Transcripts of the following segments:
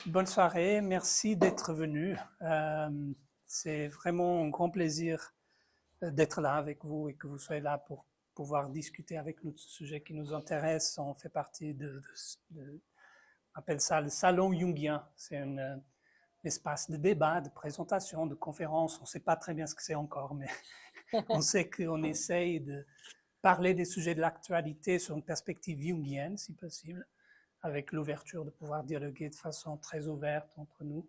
Bonne soirée, merci d'être venu. C'est vraiment un grand plaisir d'être là avec vous et que vous soyez là pour pouvoir discuter avec nous de ce sujet qui nous intéresse. On fait partie on appelle ça le salon jungien. C'est un espace de débat, de présentation, de conférence. On ne sait pas très bien ce que c'est encore, mais on sait qu'on essaye de parler des sujets de l'actualité sur une perspective jungienne, si possible, avec l'ouverture de pouvoir dialoguer de façon très ouverte entre nous.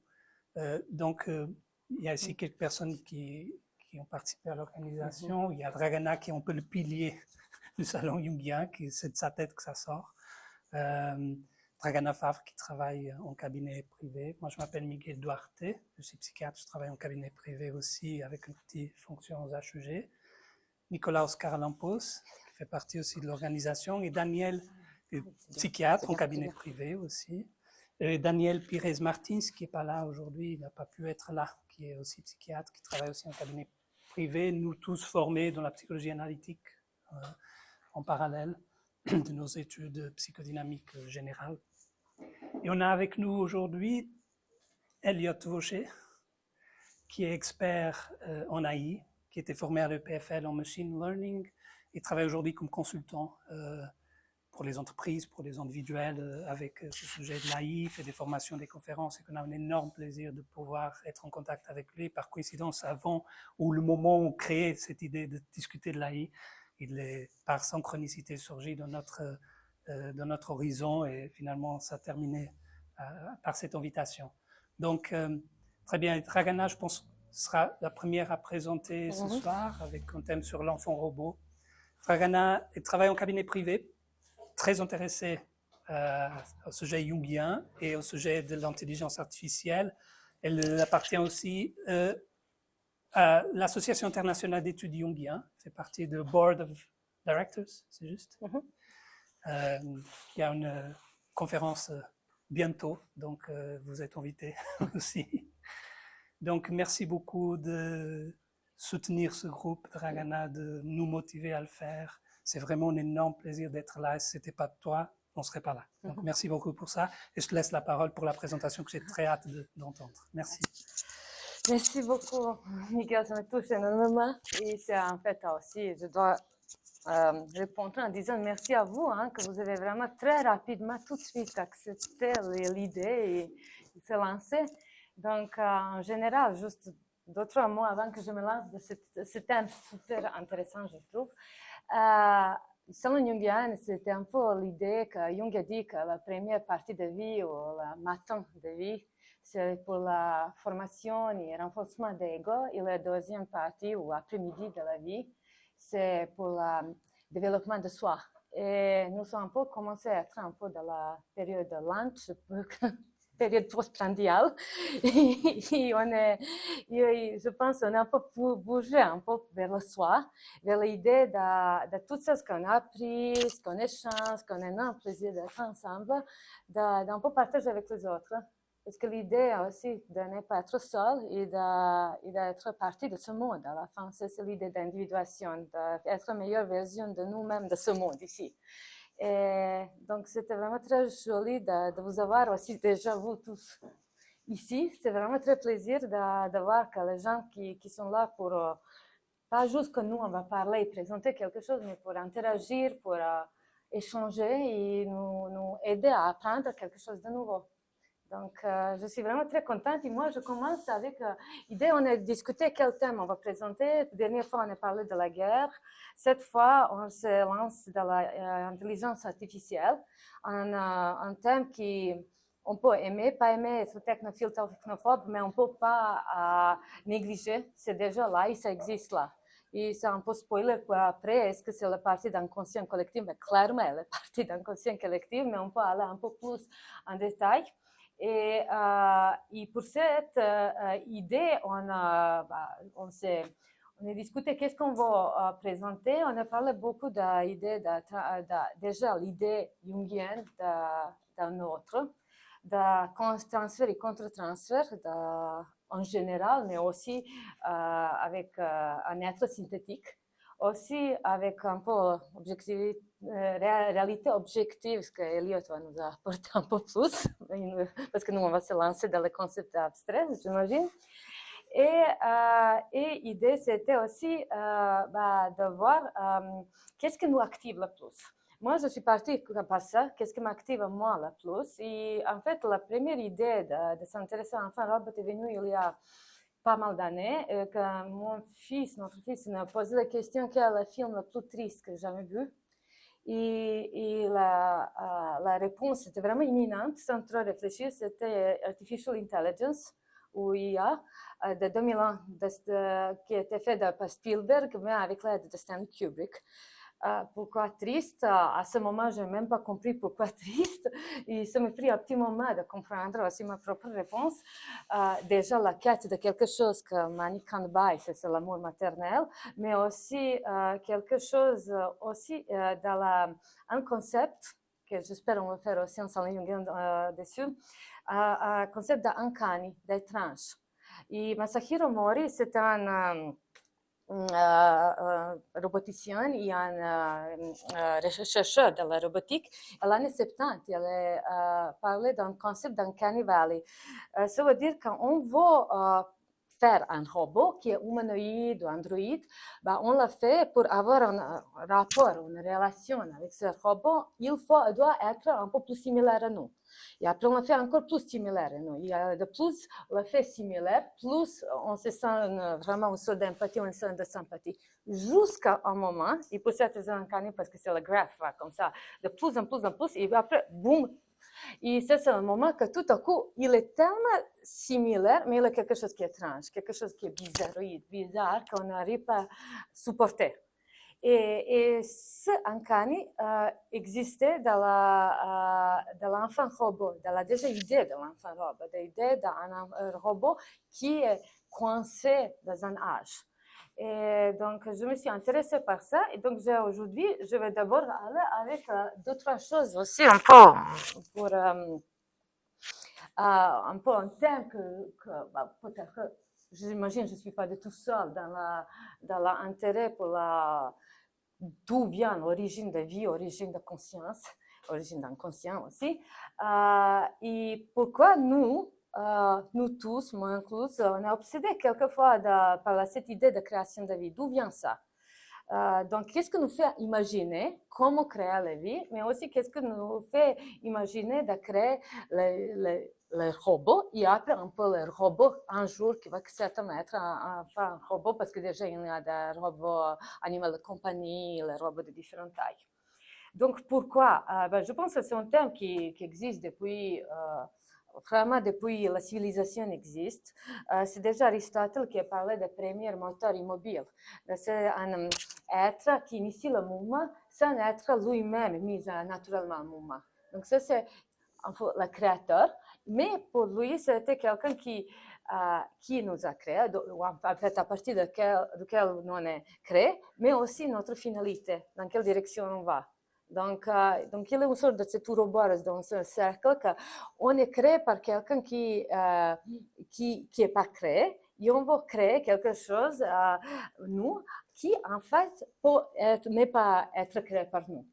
Il y a ici quelques personnes qui ont participé à l'organisation. Il y a Dragana qui est un peu le pilier du salon jungien, c'est de sa tête que ça sort. Dragana Favre qui travaille en cabinet privé. Moi, je m'appelle Miguel Duarte, je suis psychiatre, je travaille en cabinet privé aussi avec une petite fonction aux HEG. Nicolas Oscar Lampos, qui fait partie aussi de l'organisation, et Daniel, psychiatre en cabinet privé aussi. Et Daniel Pires Martins, qui n'est pas là aujourd'hui, il n'a pas pu être là, qui est aussi psychiatre, qui travaille aussi en cabinet privé, nous tous formés dans la psychologie analytique en parallèle de nos études psychodynamiques générales. Et on a avec nous aujourd'hui Elliot Vaucher, qui est expert en AI, qui était formé à l'EPFL en machine learning et travaille aujourd'hui comme consultant pour les entreprises, pour les individuels avec ce sujet de l'AI, fait des formations, des conférences et qu'on a un énorme plaisir de pouvoir être en contact avec lui. Par coïncidence, avant ou le moment où on crée cette idée de discuter de l'AI, il est par synchronicité surgi dans notre horizon et finalement ça a terminé par cette invitation. Donc, très bien, Dragana, je pense, sera la première à présenter ce soir avec un thème sur l'enfant robot. Dragana travaille en cabinet privé, très intéressée au sujet jungien et au sujet de l'intelligence artificielle. Elle appartient aussi à l'Association internationale d'études jungiens, fait partie du Board of Directors, c'est juste. Il y a une conférence bientôt, donc vous êtes invités aussi. Donc merci beaucoup de soutenir ce groupe, Dragana, de nous motiver à le faire. C'est vraiment un énorme plaisir d'être là. Si ce n'était pas de toi, on ne serait pas là. Donc merci beaucoup pour ça. Et je te laisse la parole pour la présentation que j'ai très hâte d'entendre. Merci. Merci beaucoup, Miguel, ça me touche énormément. Et c'est en fait aussi, je dois répondre en disant merci à vous, que vous avez vraiment très rapidement, tout de suite accepté l'idée et se lancer. Donc, en général, juste d'autres mots avant que je me lance de ce thème super intéressant, je trouve. Le salon jungien, c'était un peu l'idée que Jung a dit que la première partie de vie ou le matin de vie, c'est pour la formation et le renforcement de l'ego, et la deuxième partie, ou après-midi de la vie, c'est pour le développement de soi. Et nous sommes un peu commencé à être un peu dans la période de lunch, période postprandiale, et je pense qu'on a un peu bougé un peu vers le soi, vers l'idée de tout ce qu'on a appris, ce qu'on échange, ce qu'on a un plaisir d'être ensemble, d'un peu partager avec les autres. Parce que l'idée aussi de ne pas être seul et d'être partie de ce monde. À la fin, c'est l'idée d'individuation, d'être la meilleure version de nous-mêmes, de ce monde ici. Et donc, c'était vraiment très joli de vous avoir aussi déjà, vous tous, ici. C'est vraiment très plaisir de voir que les gens qui sont là pour, pas juste que nous, on va parler et présenter quelque chose, mais pour interagir, pour échanger et nous aider à apprendre quelque chose de nouveau. Donc, je suis vraiment très contente. Et moi, je commence avec l'idée, on a discuté quel thème on va présenter. La dernière fois, on a parlé de la guerre. Cette fois, on se lance dans l'intelligence artificielle, un thème on peut aimer, pas aimer, être technophile, technophobe, mais on ne peut pas négliger. C'est déjà là et ça existe là. Et c'est un peu spoiler pour après, est-ce que c'est la partie d'inconscient collectif? Mais clairement, elle est partie d'inconscient collectif, mais on peut aller un peu plus en détail. Et pour cette idée, on a discuté qu'est-ce qu'on va présenter. On a parlé beaucoup de l'idée, déjà l'idée jungienne d'un autre, de transfert et contre-transfert en général, mais aussi avec un être synthétique. aussi avec un peu réalité objective, ce que Elliot va nous apporter un peu plus, parce que nous, on va se lancer dans le concept abstrait, j'imagine. Et l'idée, c'était aussi de voir qu'est-ce qui nous active le plus. Moi, je suis partie par ça, qu'est-ce qui m'active moi le plus. Et en fait, la première idée de s'intéresser à l'enfant robot est venue il y a pas mal d'années, quand notre fils nous a posé la question quel est le film le plus triste que j'ai jamais vu. Et la réponse était vraiment imminente, sans trop réfléchir, c'était Artificial Intelligence, ou IA, de 2001, qui a été fait par Spielberg, mais avec l'aide de Stanley Kubrick. Pourquoi triste? À ce moment, je n'ai même pas compris pourquoi triste. Et ça m'a pris un petit moment de comprendre aussi ma propre réponse. Déjà, la quête de quelque chose que Mani Kanbai, c'est l'amour maternel, mais aussi quelque chose aussi dans un concept que j'espère on va faire aussi ensemble dessus, un concept d'uncanny, d'étrange. Et Masahiro Mori, c'est un roboticien et un chercheur de la robotique. À l'année 70, il a parlé d'un concept d'uncanny valley. Ça veut dire qu'on veut faire un robot qui est humanoïde ou androïde, on l'a fait pour avoir un rapport, une relation avec ce robot. Il doit être un peu plus similaire à nous. Et après, on l'a fait encore plus similaire à nous. Il y a de plus, on l'a fait similaire, plus on se sent vraiment une sorte d'empathie, une sorte de sympathie. Jusqu'à un moment, et pour ça, c'est un canet parce que c'est le graphe, comme ça, de plus en plus en plus, et après, boum. Et ça, c'est un moment que tout à coup, il est tellement similaire, mais il y a quelque chose qui est étrange, quelque chose qui est bizarre, qu'on n'arrive pas à supporter. Et ce uncanny existait dans l'enfant robot, dans la déjà idée de l'enfant robot, l'idée d'un robot qui est coincé dans un âge. Et donc, je me suis intéressée par ça. Et donc, aujourd'hui, je vais d'abord aller avec d'autres choses aussi, un peu pour un peu un thème que peut-être, j'imagine, je ne suis pas du tout seule dans l'intérêt pour d'où vient l'origine de vie, l'origine de conscience, l'origine d'inconscient aussi. Et pourquoi nous tous, moi inclus, on est obsédés quelquefois par cette idée de création de vie. D'où vient ça? Donc, qu'est-ce que nous fait imaginer comment créer la vie, mais aussi qu'est-ce que nous fait imaginer de créer le robot, et après un peu le robot un jour qui va certainement être un robot, parce que déjà il y a des robots animaux de compagnie, les robots de différentes tailles. Donc, pourquoi? Je pense que c'est un thème qui existe depuis... Vraiment, depuis la civilisation existe. C'est déjà Aristote qui a parlé des premiers moteurs immobiles. C'est un être qui initie le mouvement sans être lui-même mis naturellement en mouvement. Donc ça, c'est le créateur. Mais pour lui, c'était quelqu'un qui nous a créé, en fait, à partir duquel nous on est créé, mais aussi notre finalité, dans quelle direction on va. Donc, il y a une sorte de cet ouroboros dans ce cercle qu'on est créé par quelqu'un qui n'est pas créé, et on va créer quelque chose, nous, qui en fait n'est pas être créé par nous.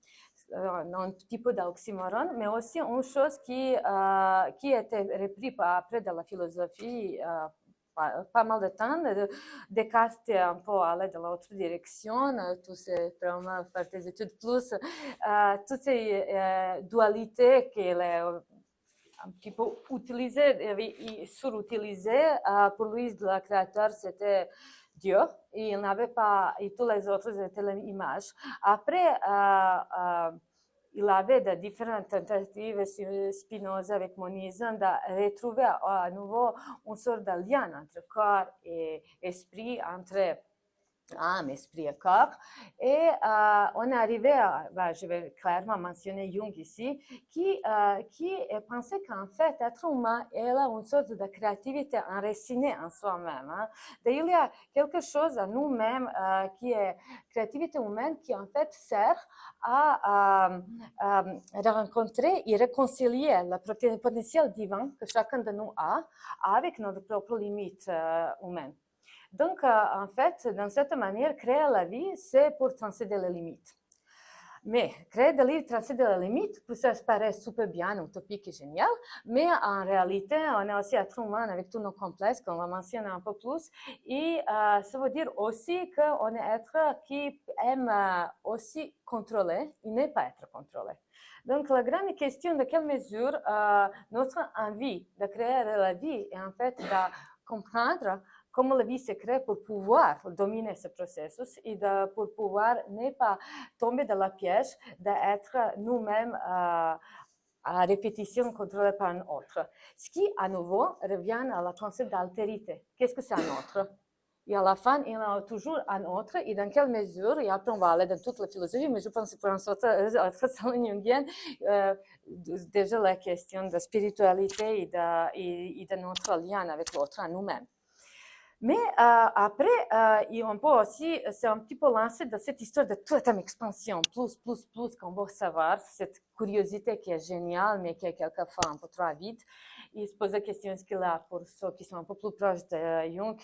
Un petit peu d'oxymoron, mais aussi une chose qui a été reprise après de la philosophie pas mal de temps. Descartes est un peu allé dans l'autre direction, tous ces, vraiment, faire des études plus, toutes ces dualités qu'il est un petit peu utilisées et surutilisées. Pour lui, le créateur, c'était Dieu, et il n'avait pas, et tous les autres étaient l'image. Après, il avait de différentes tentatives, Spinoza avec monisme, de retrouver à nouveau une sorte de lien entre corps et esprit, entre âme, esprit et corps. Et on est arrivé je vais clairement mentionner Jung ici, qui pensait qu'en fait, être humain, elle a une sorte de créativité enracinée en soi-même. Hein. Il y a quelque chose à nous-mêmes qui est créativité humaine qui en fait sert à rencontrer et réconcilier le potentiel divin que chacun de nous a avec notre propre limite humaine. Donc, en fait, dans cette manière, créer la vie, c'est pour transcender les limites. Mais créer des livres, transcender les limites, ça paraît super bien, utopique et génial, mais en réalité, on est aussi être humain avec tous nos complexes, qu'on va mentionner un peu plus, et ça veut dire aussi qu'on est être qui aime aussi contrôler et ne pas être contrôlé. Donc, la grande question de quelle mesure notre envie de créer la vie est en fait de comprendre comment la vie se crée pour pouvoir dominer ce processus et pour pouvoir ne pas tomber dans la piège d'être nous-mêmes à répétition contrôlée par un autre. Ce qui, à nouveau, revient à la concept d'altérité. Qu'est-ce que c'est un autre? Et à la fin, il y a toujours un autre, et dans quelle mesure, et après on va aller dans toute la philosophie, mais je pense que pour un salon jungienne, déjà la question de spiritualité et de notre lien avec l'autre, à nous-mêmes. Mais après, on peut aussi, c'est un petit peu lancé dans cette histoire de toute une expansion, plus qu'on veut savoir, cette curiosité qui est géniale, mais qui est quelquefois un peu trop vite. Et se pose la question, est-ce qu'il a, pour ceux qui sont un peu plus proches de Jung,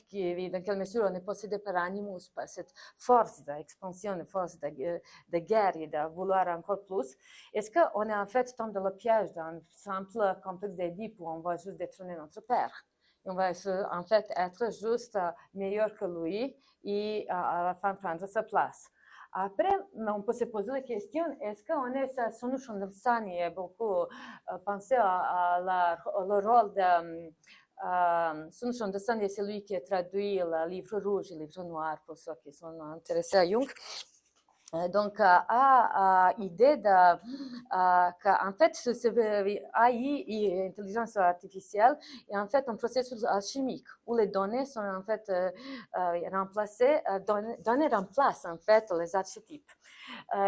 dans quelle mesure on est possédé par animus, par cette force d'expansion, une force de guerre et de vouloir encore plus, est-ce qu'on est en fait tombé dans le piège d'un simple complexe d'Édipe où on va juste détrôner notre père? On va en fait être juste meilleur que lui et à la fin prendre sa place. Après, on peut se poser la question, est-ce qu'on est ça, Sonu Chandelsani a beaucoup pensé le rôle de Sonu Chandelsani, c'est celui qui a traduit le livre rouge et le livre noir pour ceux qui sont intéressés à Jung. Donc, a idée qu'en fait, AI et intelligence artificielle est en fait un processus alchimique où les données sont en fait remplacées, données remplacent en fait les archétypes.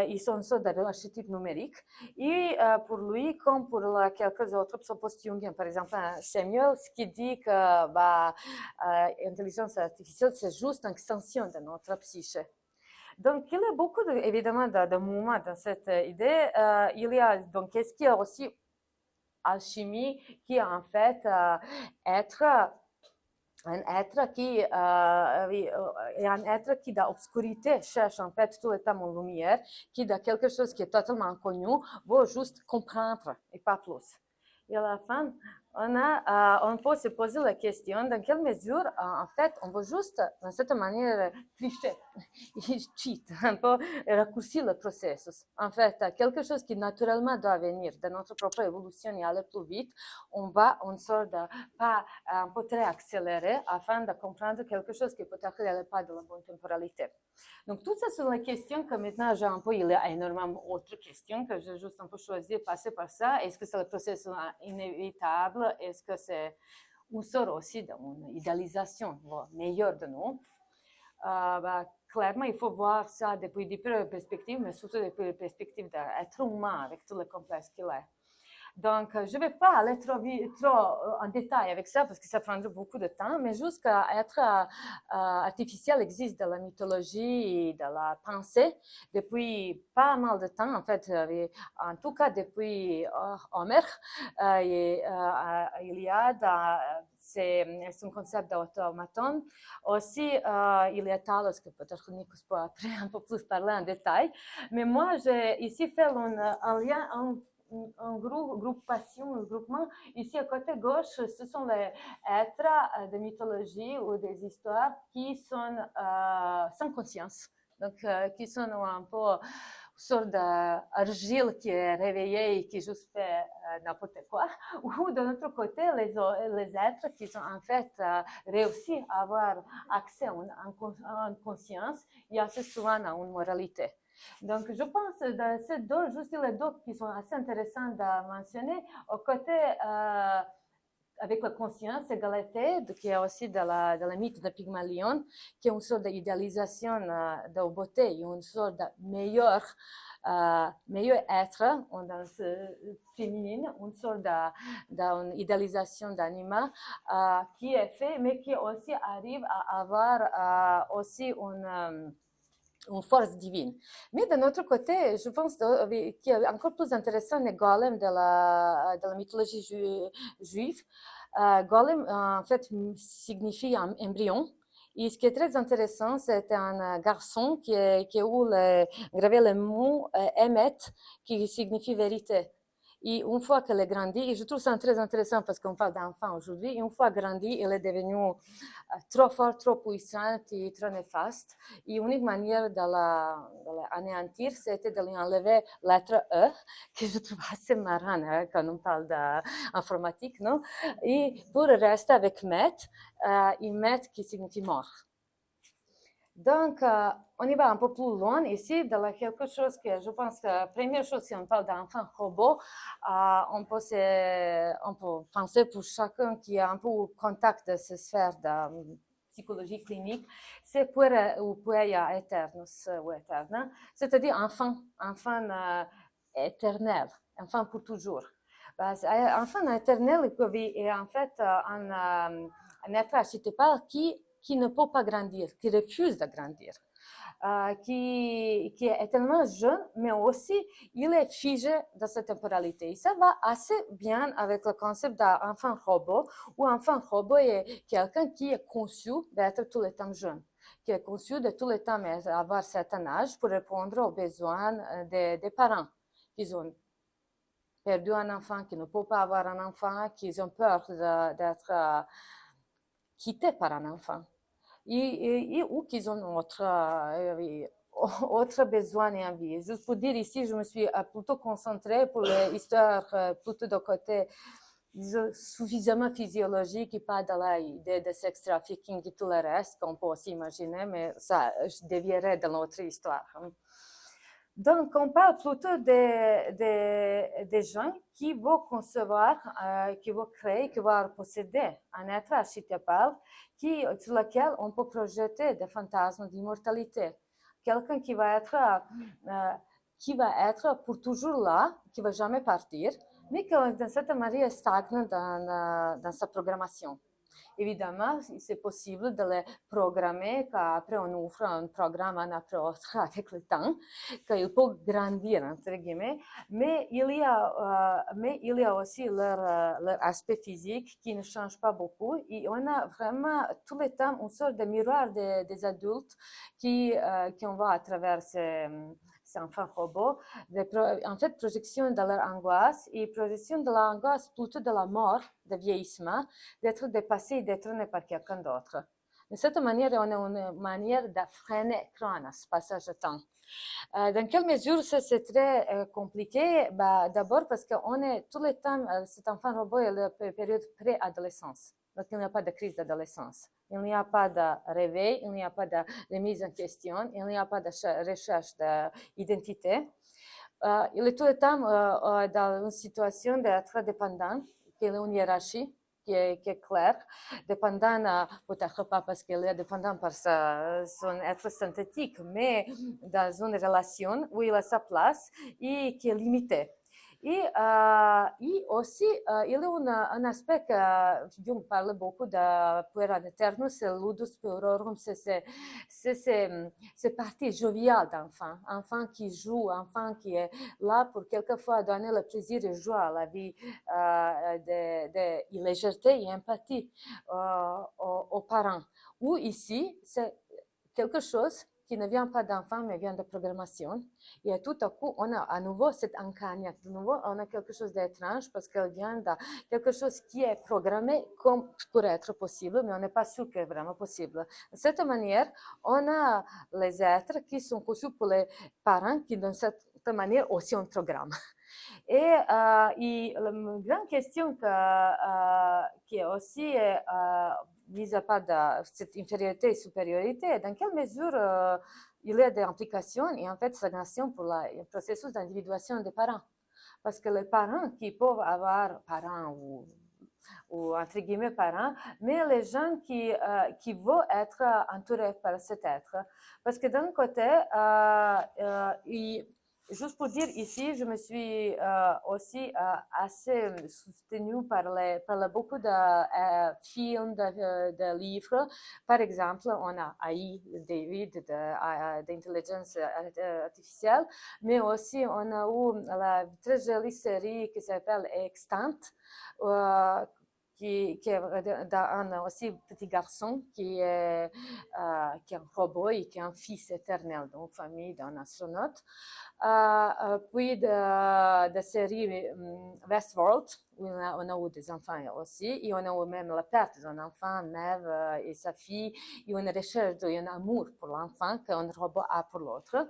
Ils sont sorte d'archétypes numériques. Et pour lui, comme pour quelques autres post-jungiens, par exemple Samuel, ce qui dit que l'intelligence artificielle, c'est juste une extension de notre psyché. Donc, il y a beaucoup, évidemment, de mouvements dans cette idée. Il y a, donc, est-ce qu'il y a aussi alchimie qui est en fait un être qui dans l'obscurité cherche en fait tout le temps en lumière, qui dans quelque chose qui est totalement inconnu, veut juste comprendre et pas plus. Et à la fin, on peut se poser la question dans quelle mesure, en fait, on veut juste, d'une certaine manière, tricher, cheat, un peu raccourcir le processus. En fait, quelque chose qui naturellement doit venir de notre propre évolution et aller plus vite, on va en sorte de pas un peu très accélérer afin de comprendre quelque chose qui peut-être n'est pas de la bonne temporalité. Donc, tout ça sont les questions que maintenant j'ai un peu, il y a énormément d'autres questions que j'ai juste un peu choisi de passer par ça. Est-ce que c'est le processus inévitable? Est-ce que c'est une sorte aussi d'une idéalisation meilleure de nous? Clairement, il faut voir ça depuis différentes perspectives, mais surtout depuis la perspective d'être humain avec tous les complexes qu'il a. Donc, je ne vais pas aller trop en détail avec ça parce que ça prendrait beaucoup de temps, mais juste qu'être artificiel existe dans la mythologie et dans la pensée depuis pas mal de temps, en fait, en tout cas depuis Homère et Iliade. C'est un concept d'automaton. Aussi, il y a Talos, que peut-être Nikos peut après un peu plus parler en détail. Mais moi, j'ai ici fait un lien, un groupation, un groupement. Ici, à côté gauche, ce sont les êtres de mythologie ou des histoires qui sont sans conscience. Donc, qui sont un peu sorte d'argile qui est réveillée et qui juste fait n'importe quoi. Ou de l'autre côté, les êtres qui sont en fait réussi à avoir accès à une conscience et assez souvent à une moralité. Donc, je pense que dans ces deux, juste les deux qui sont assez intéressants de mentionner, au côté avec la conscience, égalité, qui est aussi dans la mythe de Pygmalion, qui est une sorte d'idéalisation de la beauté, une sorte de meilleur être dans ce féminin, une sorte d'idéalisation d'anima qui est fait, mais qui aussi arrive à avoir aussi une force divine. Mais d'un autre côté, je pense qu'il est encore plus intéressant le golem de la mythologie juive. Golem, en fait, signifie un embryon. Et ce qui est très intéressant, c'est un garçon qui a gravé le mot Emet, qui signifie vérité. Et une fois qu'elle est grandie, et je trouve ça très intéressant parce qu'on parle d'enfant aujourd'hui, une fois grandi, elle est devenue trop forte, trop puissante et trop néfaste. Et l'unique manière de l'anéantir, c'était de lui enlever la lettre E, que je trouve assez marrant hein, quand on parle d'informatique, non? Et pour rester avec Met, et Met qui signifie mort. Donc, on y va un peu plus loin ici, dans quelque chose que je pense que la première chose, si on parle d'enfant robot, on peut penser pour chacun qui a un peu au contact de ces sphères de psychologie clinique, c'est pueria eternus ou eterna, c'est-à-dire enfant éternel, enfant pour toujours. Enfant éternel est en fait un être archétypal qui ne peut pas grandir, qui refuse de grandir, qui est tellement jeune, mais aussi il est figé dans cette temporalité. Et ça va assez bien avec le concept d'enfant robot, où enfant robot est quelqu'un qui est conçu d'être tout le temps jeune, qui est conçu de tout le temps avoir un certain âge pour répondre aux besoins des parents qui ont perdu un enfant, qui ne peuvent pas avoir un enfant, qui ont peur d'être quittés par un enfant. Ou qu'ils ont autre besoin et envie. Juste pour dire ici, je me suis plutôt concentrée pour l'histoire plutôt de côté suffisamment physiologique et pas de l'idée de sex trafficking et tout le reste qu'on peut aussi imaginer, mais ça dévierait de notre histoire. Donc, on parle plutôt des gens qui vont concevoir, qui vont créer, qui vont posséder un être archétypal sur lequel on peut projeter des fantasmes d'immortalité. Quelqu'un qui va être pour toujours là, qui ne va jamais partir, mais qui, d'une certaine manière, stagne dans sa programmation. Évidemment, c'est possible de les programmer, qu'après on ouvre un programme un après autre avec le temps, qu'il peut grandir, entre guillemets, mais il y a aussi leur aspect physique qui ne change pas beaucoup. Et on a vraiment tout le temps une sorte de miroir des adultes qui on voit à travers ces enfants robots, en fait, projection de leur angoisse et projection de l'angoisse plutôt de la mort, de vieillissement, d'être dépassé et d'être par quelqu'un d'autre. De cette manière, on a une manière de freiner Chronos, passage de temps. Dans quelle mesure c'est très compliqué? D'abord parce qu'on est tout le temps, cet enfant robot est la période pré-adolescence. Donc, il n'y a pas de crise d'adolescence. Il n'y a pas de réveil, il n'y a pas de remise en question, il n'y a pas de recherche d'identité. Il est tout le temps dans une situation d'être dépendant, qu'il y a une hiérarchie qui est claire, dépendant, peut-être pas parce qu'il est dépendant par son être synthétique, mais dans une relation où il a sa place et qui est limitée. Et aussi, il y a un aspect que Jung parle beaucoup de puera eternus, c'est ludus puerorum, c'est partie joviale d'enfant, enfant qui joue, enfant qui est là pour quelquefois donner le plaisir et joie à la vie, de légèreté et empathie aux parents. Ou ici, c'est quelque chose qui ne vient pas d'enfant, mais vient de programmation. Et tout à coup, on a à nouveau cette encagnac. De nouveau, on a quelque chose d'étrange parce qu'elle vient de quelque chose qui est programmé comme pourrait être possible, mais on n'est pas sûr que c'est vraiment possible. De cette manière, on a les êtres qui sont conçus pour les parents qui, d'une certaine manière, aussi ont un programme. Et la grande question qui est aussi mise à part de cette infériorité et supériorité, dans quelle mesure il y a des implications et en fait stagnation pour le processus d'individuation des parents. Parce que les parents qui peuvent avoir parents ou entre guillemets parents, mais les gens qui vont être entourés par cet être. Parce que d'un côté, juste pour dire ici, je me suis aussi assez soutenue par beaucoup de films, de livres. Par exemple, on a AI, David, d'intelligence artificielle, mais aussi on a eu la très jolie série qui s'appelle Extant, qui est un aussi petit garçon qui est un robot et qui est un fils éternel d'une famille d'un astronaute. Puis de série Westworld, où on a eu des enfants aussi, et on a eu même la perte d'un enfant, Neve et sa fille, et une recherche d'un amour pour l'enfant qu'un robot a pour l'autre.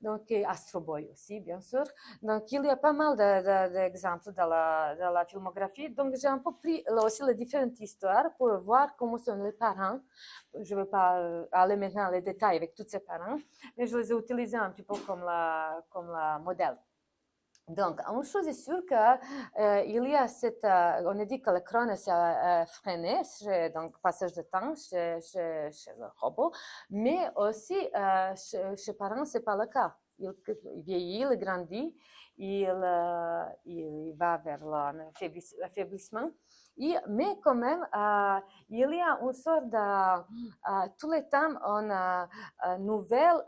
Donc, et Astro Boy aussi, bien sûr. Donc, il y a pas mal d'exemples dans la filmographie. Donc, j'ai un peu pris là aussi les différentes histoires pour voir comment sont les parents. Je ne vais pas aller maintenant dans les détails avec tous ces parents, mais je les ai utilisés un petit peu comme la modèle. Donc, une chose est sûre qu'il y a on a dit que le chrono s'est freiné, donc passage de temps chez le robot, mais aussi chez les parents, ce n'est pas le cas. Il vieillit, il grandit, il va vers l'affaiblissement. Mais quand même, il y a une sorte de... tous les temps, on a une nouvelle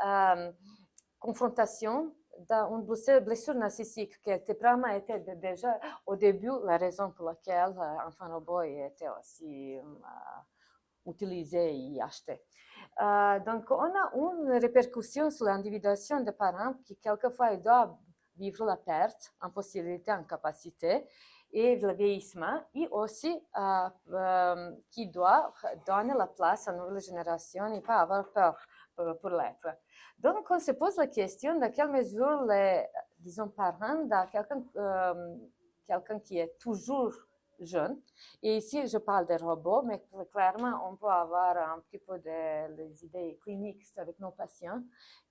confrontation d'une blessure narcissique qui était probablement été déjà au début la raison pour laquelle Enfant Robot était aussi utilisé et acheté. Donc, on a une répercussion sur l'individuation des parents qui, quelquefois, ils doivent vivre la perte, impossibilité, incapacité et le vieillissement, et aussi qui doivent donner la place à une nouvelle génération et pas avoir peur pour l'être. Donc, on se pose la question dans quelle mesure les, disons, parents, quelqu'un qui est toujours jeune, et ici je parle des robots, mais clairement on peut avoir un petit peu des idées cliniques avec nos patients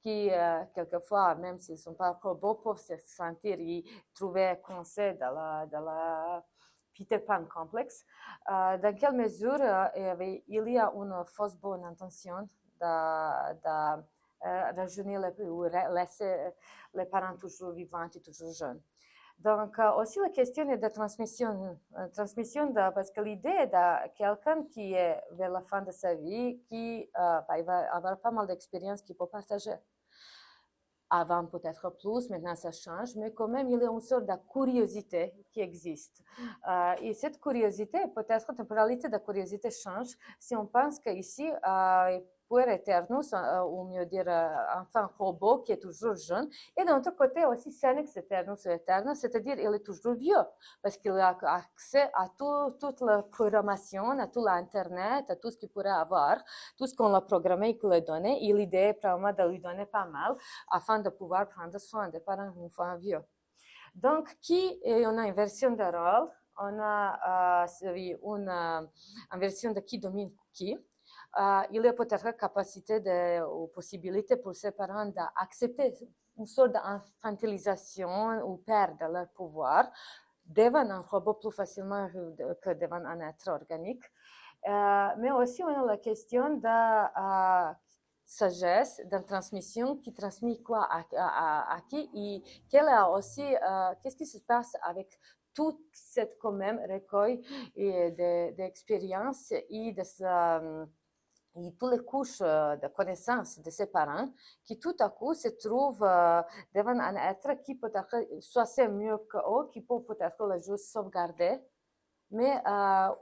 qui, quelquefois, même s'ils ne sont pas robots, peuvent se sentir et trouver coincés dans la Peter Pan complexe. Dans quelle mesure il y a une fausse bonne intention de rajeunir ou laisser les parents toujours vivants et toujours jeunes. Donc, aussi la question est de transmission. Parce que l'idée de quelqu'un qui est vers la fin de sa vie, qui il va avoir pas mal d'expériences qu'il peut partager. Avant peut-être plus, maintenant ça change, mais quand même il y a une sorte de curiosité qui existe. Et cette curiosité, peut-être la temporalité de la curiosité change si on pense qu'ici, puer eternus, ou mieux dire enfant robot qui est toujours jeune, et d'un autre côté aussi senex eternus ou eternus, c'est-à-dire il est toujours vieux, parce qu'il a accès à toute la programmation, à tout l'Internet, à tout ce qu'il pourrait avoir, tout ce qu'on l'a programmé et qu'il a donné, et l'idée est probablement de lui donner pas mal, afin de pouvoir prendre soin des parents une fois vieux. Donc, on a une version de rôle, on a une version de qui domine qui. Il y a peut-être la capacité ou possibilité pour ces parents d'accepter une sorte d'infantilisation ou perdre leur pouvoir devant un robot plus facilement que devant un être organique. Mais aussi, on a la question de sagesse, d'une transmission qui transmet quoi à qui et qu'est-ce qui se passe avec toute cette quand même recueil d'expériences et et toutes les couches de connaissances de ses parents qui tout à coup se trouvent devant un être qui peut-être soit c'est mieux qu'eux, qui peut peut-être le juste sauvegarder, mais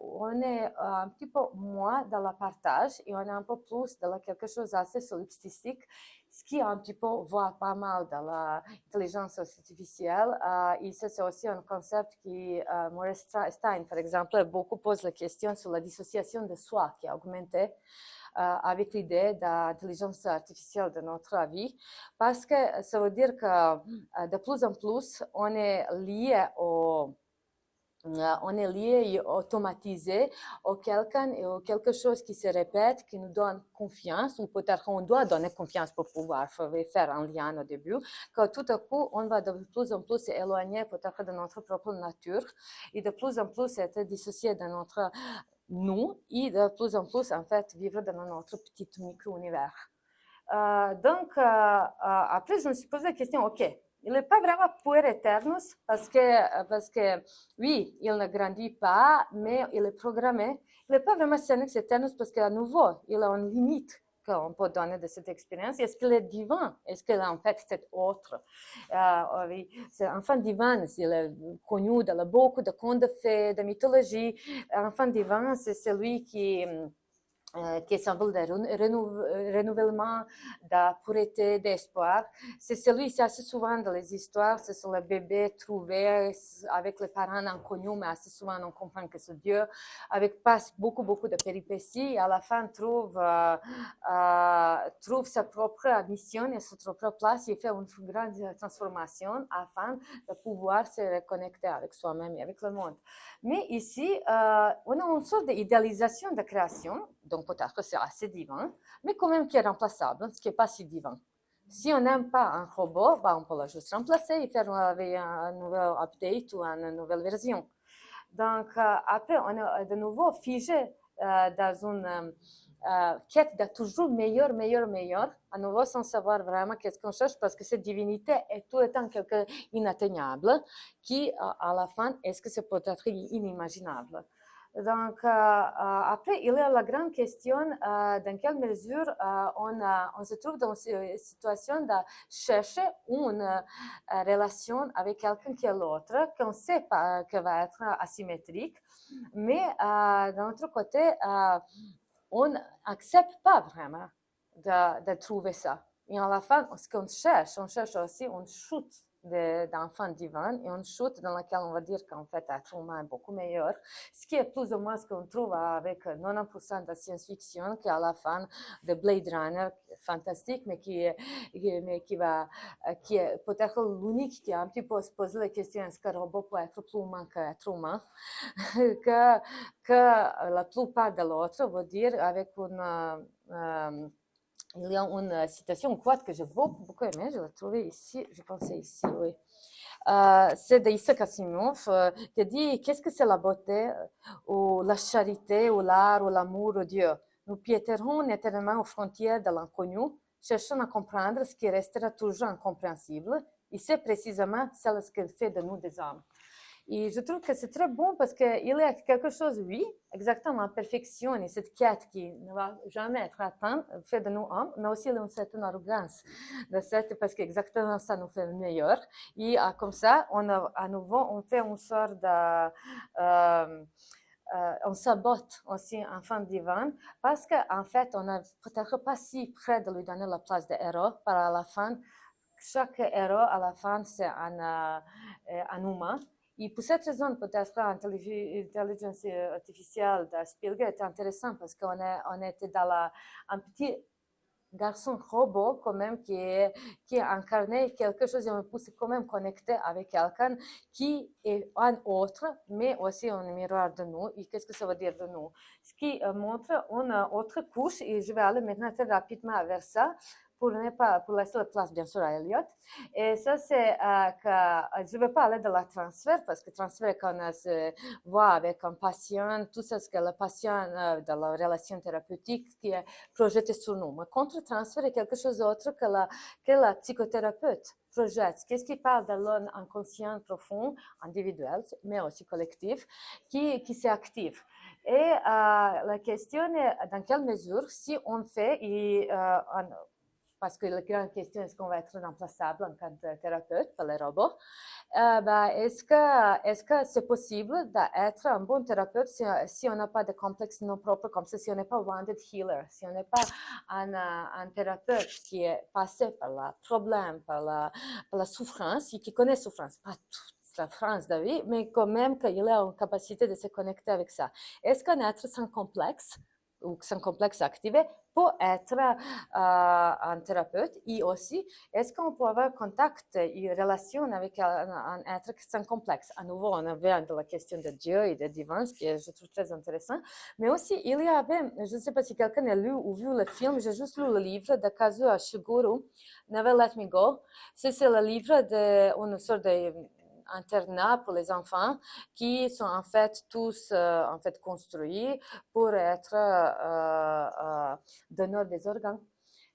on est un petit peu moins dans le partage et on est un peu plus dans quelque chose d'assez solipsistique, ce qui un petit peu voit pas mal dans l'intelligence artificielle. Et ça, c'est aussi un concept qui, Maurice Stein, par exemple, beaucoup pose la question sur la dissociation de soi qui a augmenté avec l'idée d'intelligence artificielle de notre vie, parce que ça veut dire que de plus en plus, on est lié et automatisé au quelque chose qui se répète, qui nous donne confiance, ou peut-être qu'on doit donner confiance pour pouvoir faire un lien au début, que tout à coup, on va de plus en plus s'éloigner peut-être de notre propre nature et de plus en plus être dissocié de notre nous et de plus en plus, en fait, vivre dans notre petit micro-univers. Donc, après, je me suis posé la question, OK, il n'est pas vraiment puer eternus parce que, oui, il ne grandit pas, mais il est programmé. Il n'est pas vraiment senex eternus parce qu'à nouveau, il a une limite qu'on peut donner de cette expérience. Est-ce qu'elle est divin? Est-ce qu'elle en fait c'est autre? Oui, c'est enfant divin, il est connu dans beaucoup de contes de fées, de mythologie. Enfant divin, c'est celui qui est symbole de renouvellement, de pureté, d'espoir. C'est celui, c'est assez souvent dans les histoires, c'est le bébé trouvé avec les parents inconnus, mais assez souvent on comprend que c'est Dieu, avec passe beaucoup de péripéties, et à la fin trouve sa propre mission et sa propre place, il fait une grande transformation afin de pouvoir se reconnecter avec soi-même et avec le monde. Mais ici, on a une sorte d'idéalisation de création, donc peut-être que c'est assez divin, mais quand même qui est remplaçable, ce qui n'est pas si divin. Si on n'aime pas un robot, bah on peut le juste remplacer et faire un nouvel update ou une nouvelle version. Donc, après, on est de nouveau figé dans une quête de toujours meilleur, à nouveau sans savoir vraiment qu'est-ce qu'on cherche, parce que cette divinité est tout le temps quelque inatteignable, qui, à la fin, est-ce que c'est peut-être inimaginable? Donc, après, il y a la grande question dans quelle mesure on se trouve dans une situation de chercher une relation avec quelqu'un qui est l'autre, qu'on sait pas que va être asymétrique, mais d'un autre côté, on n'accepte pas vraiment de trouver ça. Et à la fin, ce qu'on cherche, on cherche aussi une chute d'enfant divin et une chute dans laquelle on va dire qu'en fait, l'être humain est beaucoup meilleur. Ce qui est plus ou moins ce qu'on trouve avec 90% de science-fiction, qui est à la fin de Blade Runner, fantastique, mais qui est peut-être l'unique qui a un petit peu se posé la question est-ce qu'un robot peut être plus humain qu'être humain? que la plupart de l'autre veut dire avec une il y a une citation, une quote que j'ai beaucoup aimée, je l'ai trouvée ici, je pensais ici, oui. C'est d'Isaac Asimov qui dit qu'est-ce que c'est la beauté ou la charité ou l'art ou l'amour de Dieu. Nous piéterons éternellement aux frontières de l'inconnu, cherchant à comprendre ce qui restera toujours incompréhensible, et c'est précisément ce qui fait de nous des hommes. Et je trouve que c'est très bon parce qu'il y a quelque chose, oui, exactement, en perfection, et cette quête qui ne va jamais être atteinte, fait de nous hommes, mais aussi une certaine arrogance, parce qu'exactement ça nous fait le meilleur. Et comme ça, à nouveau, on fait une sorte de... on sabote aussi enfant divin parce qu'en fait, on n'est peut-être pas si près de lui donner la place de héros, par à la fin, chaque héros, à la fin, c'est un humain. Et pour cette raison, peut-être l'intelligence artificielle de Spielberg est intéressante parce qu'on était dans un petit garçon robot quand même qui incarnait quelque chose et on peut quand même connecter avec quelqu'un qui est un autre, mais aussi un miroir de nous. Et qu'est-ce que ça veut dire de nous? Ce qui montre une autre couche, et je vais aller maintenant très rapidement vers ça, pour laisser la place, bien sûr, à Elliot. Et ça, c'est que je ne vais pas aller de la transfert, parce que transfert, quand on se voit avec un patient, tout ça, ce que le patient, dans la relation thérapeutique, qui est projeté sur nous. Mais contre-transfert est quelque chose d'autre que la psychothérapeute projette. Qu'est-ce qui parle de l'homme inconscient profond, individuel, mais aussi collectif, qui s'active. Et la question est dans quelle mesure, si on fait, parce que la grande question est-ce qu'on va être remplaçable en tant que thérapeute par les robots, est-ce que c'est possible d'être un bon thérapeute si on n'a pas de complexe non propre comme ça, si on n'est pas wounded healer, si on n'est pas un thérapeute qui est passé par le problème, par la souffrance, et qui connaît la souffrance, pas toute la France de vie, mais quand même qu'il a une capacité de se connecter avec ça. Est-ce qu'un être sans complexe ou sans complexe activé peut être un thérapeute, et aussi, est-ce qu'on peut avoir contact et relation avec un être sans complexe? À nouveau, on avait de la question de Dieu et de divin, ce que je trouve très intéressant, mais aussi, il y avait, je ne sais pas si quelqu'un a lu ou vu le film, j'ai juste lu le livre de Kazuo Ishiguro, Never Let Me Go. C'est le livre d'une sorte de internats pour les enfants qui sont en fait tous construits pour être donneurs des organes.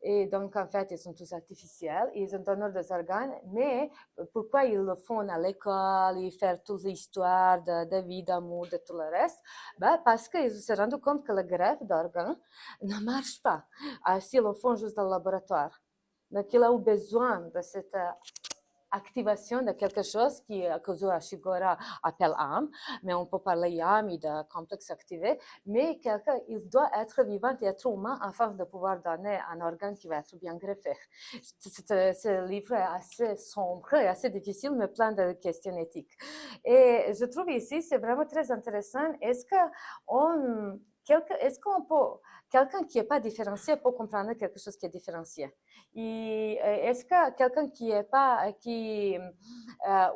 Et donc, en fait, ils sont tous artificiels, ils ont donné des organes, mais pourquoi ils le font à l'école, ils font toute l'histoire de vie, d'amour, de tout le reste? Ben, parce qu'ils se rendent compte que le greffe d'organes ne marche pas s'ils le font juste dans le laboratoire. Donc, il a eu besoin de cette activation de quelque chose que Kazuo Ashigura appelle âme, mais on peut parler âme et de complexe activé, mais quelqu'un, il doit être vivant et être humain afin de pouvoir donner un organe qui va être bien greffé. Ce livre est assez sombre et assez difficile, mais plein de questions éthiques. Et je trouve ici, c'est vraiment très intéressant. Est-ce qu'on peut, quelqu'un qui n'est pas différencié peut comprendre quelque chose qui est différencié? Et est-ce que quelqu'un qui n'est pas,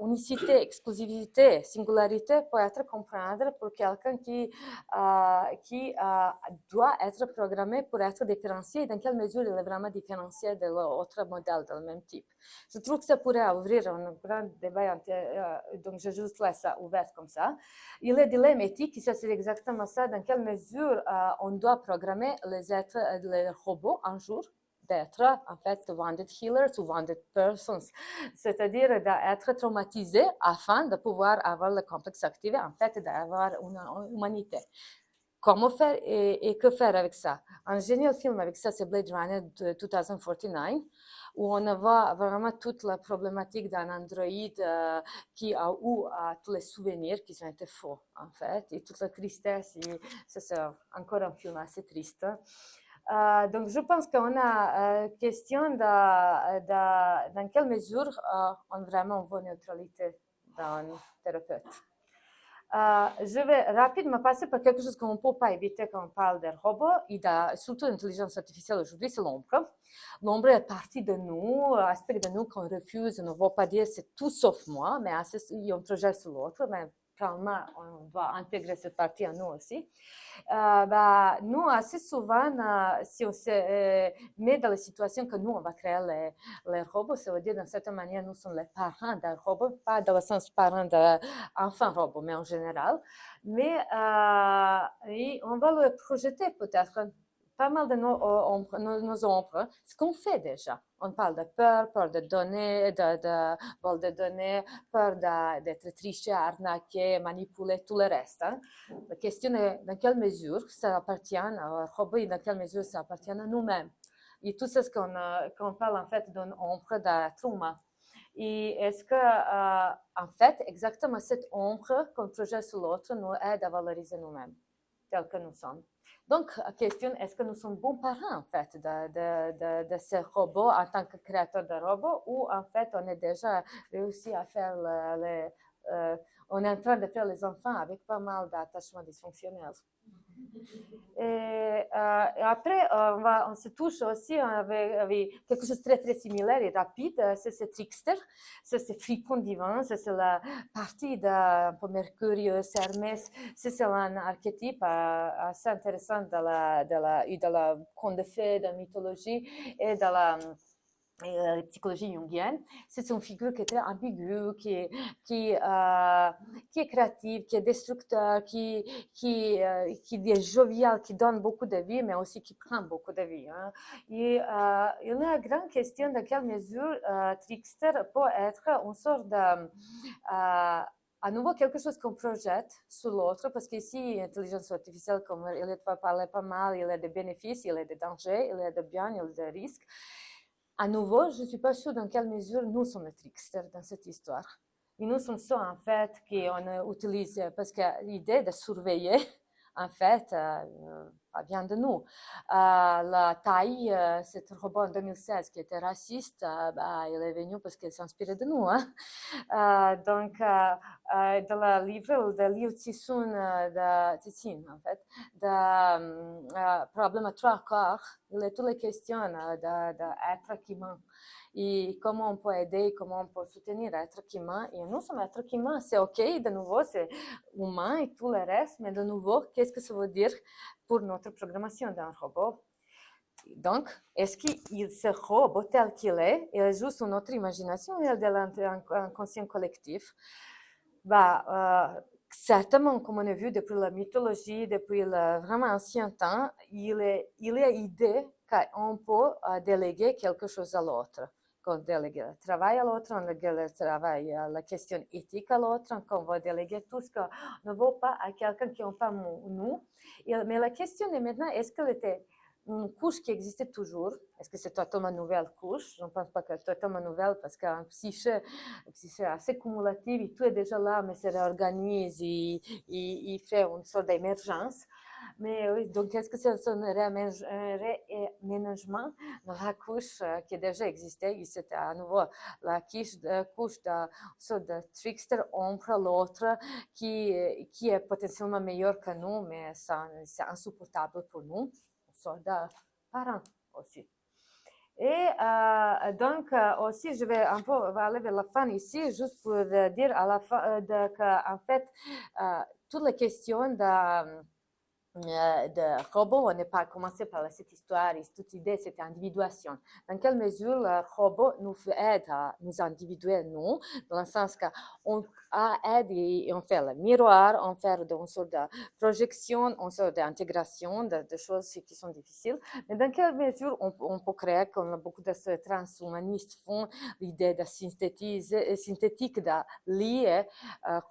unicité, exclusivité, singularité peut être comprendre pour quelqu'un qui doit être programmé pour être différencié, dans quelle mesure il est vraiment différencié de l'autre modèle de même type? Je trouve que ça pourrait ouvrir un grand débat, donc je juste laisse ça ouvert comme ça. Il est dilemme éthique, c'est exactement ça, dans quelle mesure on doit programmer les robots un jour d'être en fait wounded healers ou wounded persons, c'est-à-dire d'être traumatisés afin de pouvoir avoir le complexe activé, en fait d'avoir une humanité. Comment faire et que faire avec ça? Un génial film avec ça, c'est Blade Runner de 2049, où on voit vraiment toute la problématique d'un androïde qui a eu tous les souvenirs qui ont été faux, en fait, et toute la tristesse. Et ça, c'est encore un film assez triste. Donc, je pense qu'on a question dans quelle mesure on vraiment veut neutralité d'un thérapeute. Je vais rapidement passer par quelque chose qu'on ne peut pas éviter quand on parle des robots et surtout l'intelligence artificielle aujourd'hui, c'est l'ombre. L'ombre est partie de nous, aspect de nous qu'on refuse, on ne veut pas dire c'est tout sauf moi, mais on projette sur l'autre, mais probablement on doit intégrer cette partie en nous aussi. Nous, assez souvent, si on se met dans la situation que nous, on va créer les robots, ça veut dire d'une certaine manière, nous sommes les parents d'un robot, pas dans le sens parents d'enfants robots, mais en général. Mais et on va le projeter peut-être pas mal de nos ombres, ce qu'on fait déjà. On parle de peur de données, de vol de données, peur d'être triché, arnaqué, manipulé, tout le reste. Hein. La question est dans quelle mesure ça appartient au robot et dans quelle mesure ça appartient à nous-mêmes. Et tout ça, ce qu'on parle en fait d'une ombre d'être humain. Et est-ce que, en fait, exactement cette ombre qu'on projette sur l'autre nous aide à valoriser nous-mêmes, tels que nous sommes? Donc, la question, est-ce que nous sommes bons parents, en fait, de ces robots en tant que créateurs de robots, ou en fait, on est déjà réussi à faire on est en train de faire les enfants avec pas mal d'attachements dysfonctionnels. Et après, on se touche aussi avec quelque chose de très, très similaire et rapide. C'est Trickster, c'est Fripon divin, c'est la partie de Mercurius, Hermès. C'est un archétype assez intéressant de la conte de fées, de la mythologie et de la psychologie jungienne. C'est une figure qui est très ambiguë, qui est créative, qui est destructeur, qui est jovial, qui donne beaucoup de vie, mais aussi qui prend beaucoup de vie. Hein. Et il y a une grande question de quelle mesure Trickster peut être une sorte de... à nouveau, quelque chose qu'on projette sur l'autre, parce qu'ici, l'intelligence artificielle, comme il va parler pas mal, il y a des bénéfices, il y a des dangers, il y a des biens, il y a des risques. À nouveau, je ne suis pas sûre dans quelle mesure nous sommes les tricksters dans cette histoire. Et nous sommes ceux, en fait, qu'on utilise, parce que l'idée de surveiller, en fait, vient de nous. La taille, c'est un robot en 2016 qui était raciste, il est venu parce qu'il s'inspirait de nous. Hein. Donc, dans le livre de Liu Cixin, en fait, de Problème à trois corps, il y a toutes les questions d'être humain. Et comment on peut aider, comment on peut soutenir l'être humain. Et nous sommes être humain, c'est OK, de nouveau, c'est humain et tout le reste, mais de nouveau, qu'est-ce que ça veut dire pour notre programmation d'un robot? Donc, est-ce que ce robot tel qu'il est juste notre imagination, il est de l'inconscient collectif? Certainement, comme on a vu depuis la mythologie, depuis le vraiment ancien temps, il est idée qu'on peut déléguer quelque chose à l'autre. Qu'on délègue le travail à l'autre, on délègue le travail, la question éthique à l'autre, qu'on va déléguer tout ce qu'on ne veut pas à quelqu'un qui n'a pas nous. Mais la question est maintenant, est-ce qu'elle était une couche qui existait toujours? Est-ce que c'est totalement une nouvelle couche? Je ne pense pas que c'est totalement nouvelle parce qu'un psyché assez cumulatif, et tout est déjà là, mais se réorganise, il fait une sorte d'émergence. Mais oui, donc est-ce que c'est un réaménagement dans la couche qui déjà existait? Et c'était à nouveau la couche de sorte de trickster entre l'autre qui est potentiellement meilleur que nous, mais c'est insupportable pour nous. Une sorte de parent aussi. Et donc aussi, je vais un peu aller vers la fin ici, juste pour dire à la fin qu'en fait, toutes les questions de robot, on n'est pas commencé par cette histoire, et toute idée, c'était individuation. Dans quelle mesure le robot nous aide à nous individuer, nous, dans le sens qu'on aide et on fait le miroir, on fait une sorte de projection, une sorte d'intégration de choses qui sont difficiles, mais dans quelle mesure on peut créer, comme beaucoup de transhumanistes font, l'idée de synthétique, de lier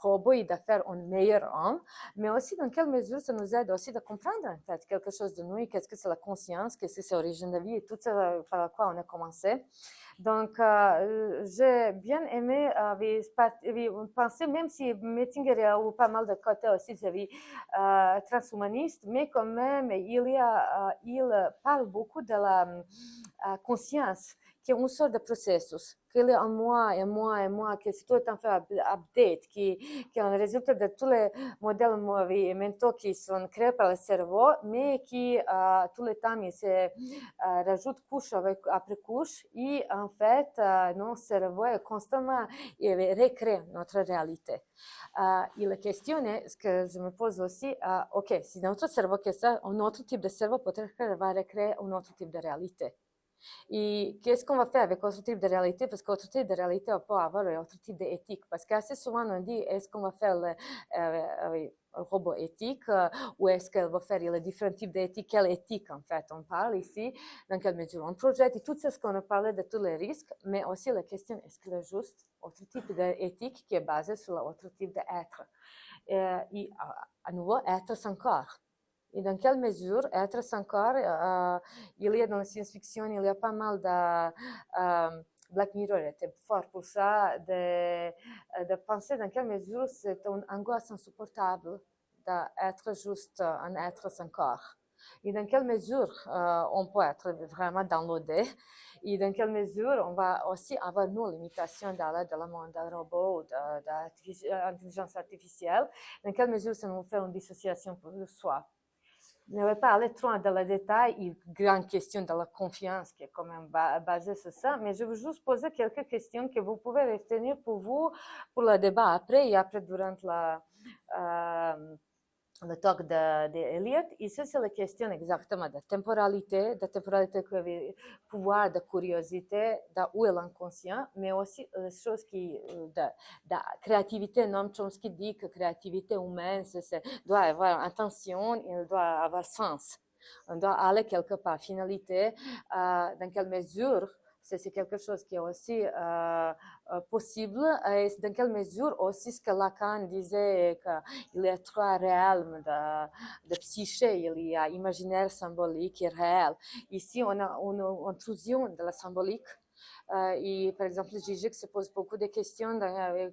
robot et de faire un meilleur homme, mais aussi dans quelle mesure ça nous aide aussi de comprendre en fait quelque chose de nous, qu'est-ce que c'est la conscience, qu'est-ce que c'est l'origine de la vie et tout ça par quoi on a commencé. Donc, j'ai bien aimé penser, même si Mettinger a eu pas mal de côtés aussi de vie transhumaniste, mais quand même, il parle beaucoup de la conscience, qui est une sorte de processus, qu'il est en moi, que c'est tout le temps fait update, qui est un résultat de tous les modèles mentaux qui sont créés par le cerveau, mais qui tout le temps il se rajoute couche après couche, et en fait, notre cerveau est constamment recrée notre réalité. Et la question est, ce que je me pose aussi, ok, si notre cerveau que ça, un autre type de cerveau peut-être va recréer un autre type de réalité. Et qu'est-ce qu'on va faire avec autre type de réalité? Parce qu'autre type de réalité, on peut avoir un autre type d'éthique. Parce qu'assez souvent, on dit, est-ce qu'on va faire un robot éthique ou est-ce qu'elle va faire les différents types d'éthique? Quelle éthique, en fait, on parle ici? Dans quelle mesure on projette? Et tout ça, ce qu'on a parlé de tous les risques, mais aussi la question, est-ce qu'il y a juste autre type d'éthique qui est basée sur l'autre type d'être? Et à nouveau, être sans corps. Et dans quelle mesure être sans corps, il y a dans la science-fiction, il y a pas mal de Black Mirror était fort pour ça, de penser dans quelle mesure c'est une angoisse insupportable d'être juste un être sans corps. Et dans quelle mesure on peut être vraiment downloadé, et dans quelle mesure on va aussi avoir nos limitations dans le monde des robots, de l'intelligence artificielle, dans quelle mesure ça nous fait une dissociation pour soi. Je ne vais pas aller trop dans le détail, une grande question de la confiance qui est quand même basée sur ça, mais je veux juste poser quelques questions que vous pouvez retenir pour vous, pour le débat après et après durant le talk d'Eliot. Et ça, c'est la question exactement de temporalité de pouvoir, de curiosité, de où est l'inconscient, mais aussi les choses de créativité. Noam Chomsky dit que créativité humaine, doit avoir intention, il doit avoir sens. On doit aller quelque part. Finalité, dans quelle mesure c'est quelque chose qui est aussi possible, et dans quelle mesure aussi ce que Lacan disait, qu'il y a trois realms de psyché, il y a imaginaire, symbolique et réel. Ici, on a une intrusion de la symbolique. Et par exemple, Zizek se pose beaucoup de questions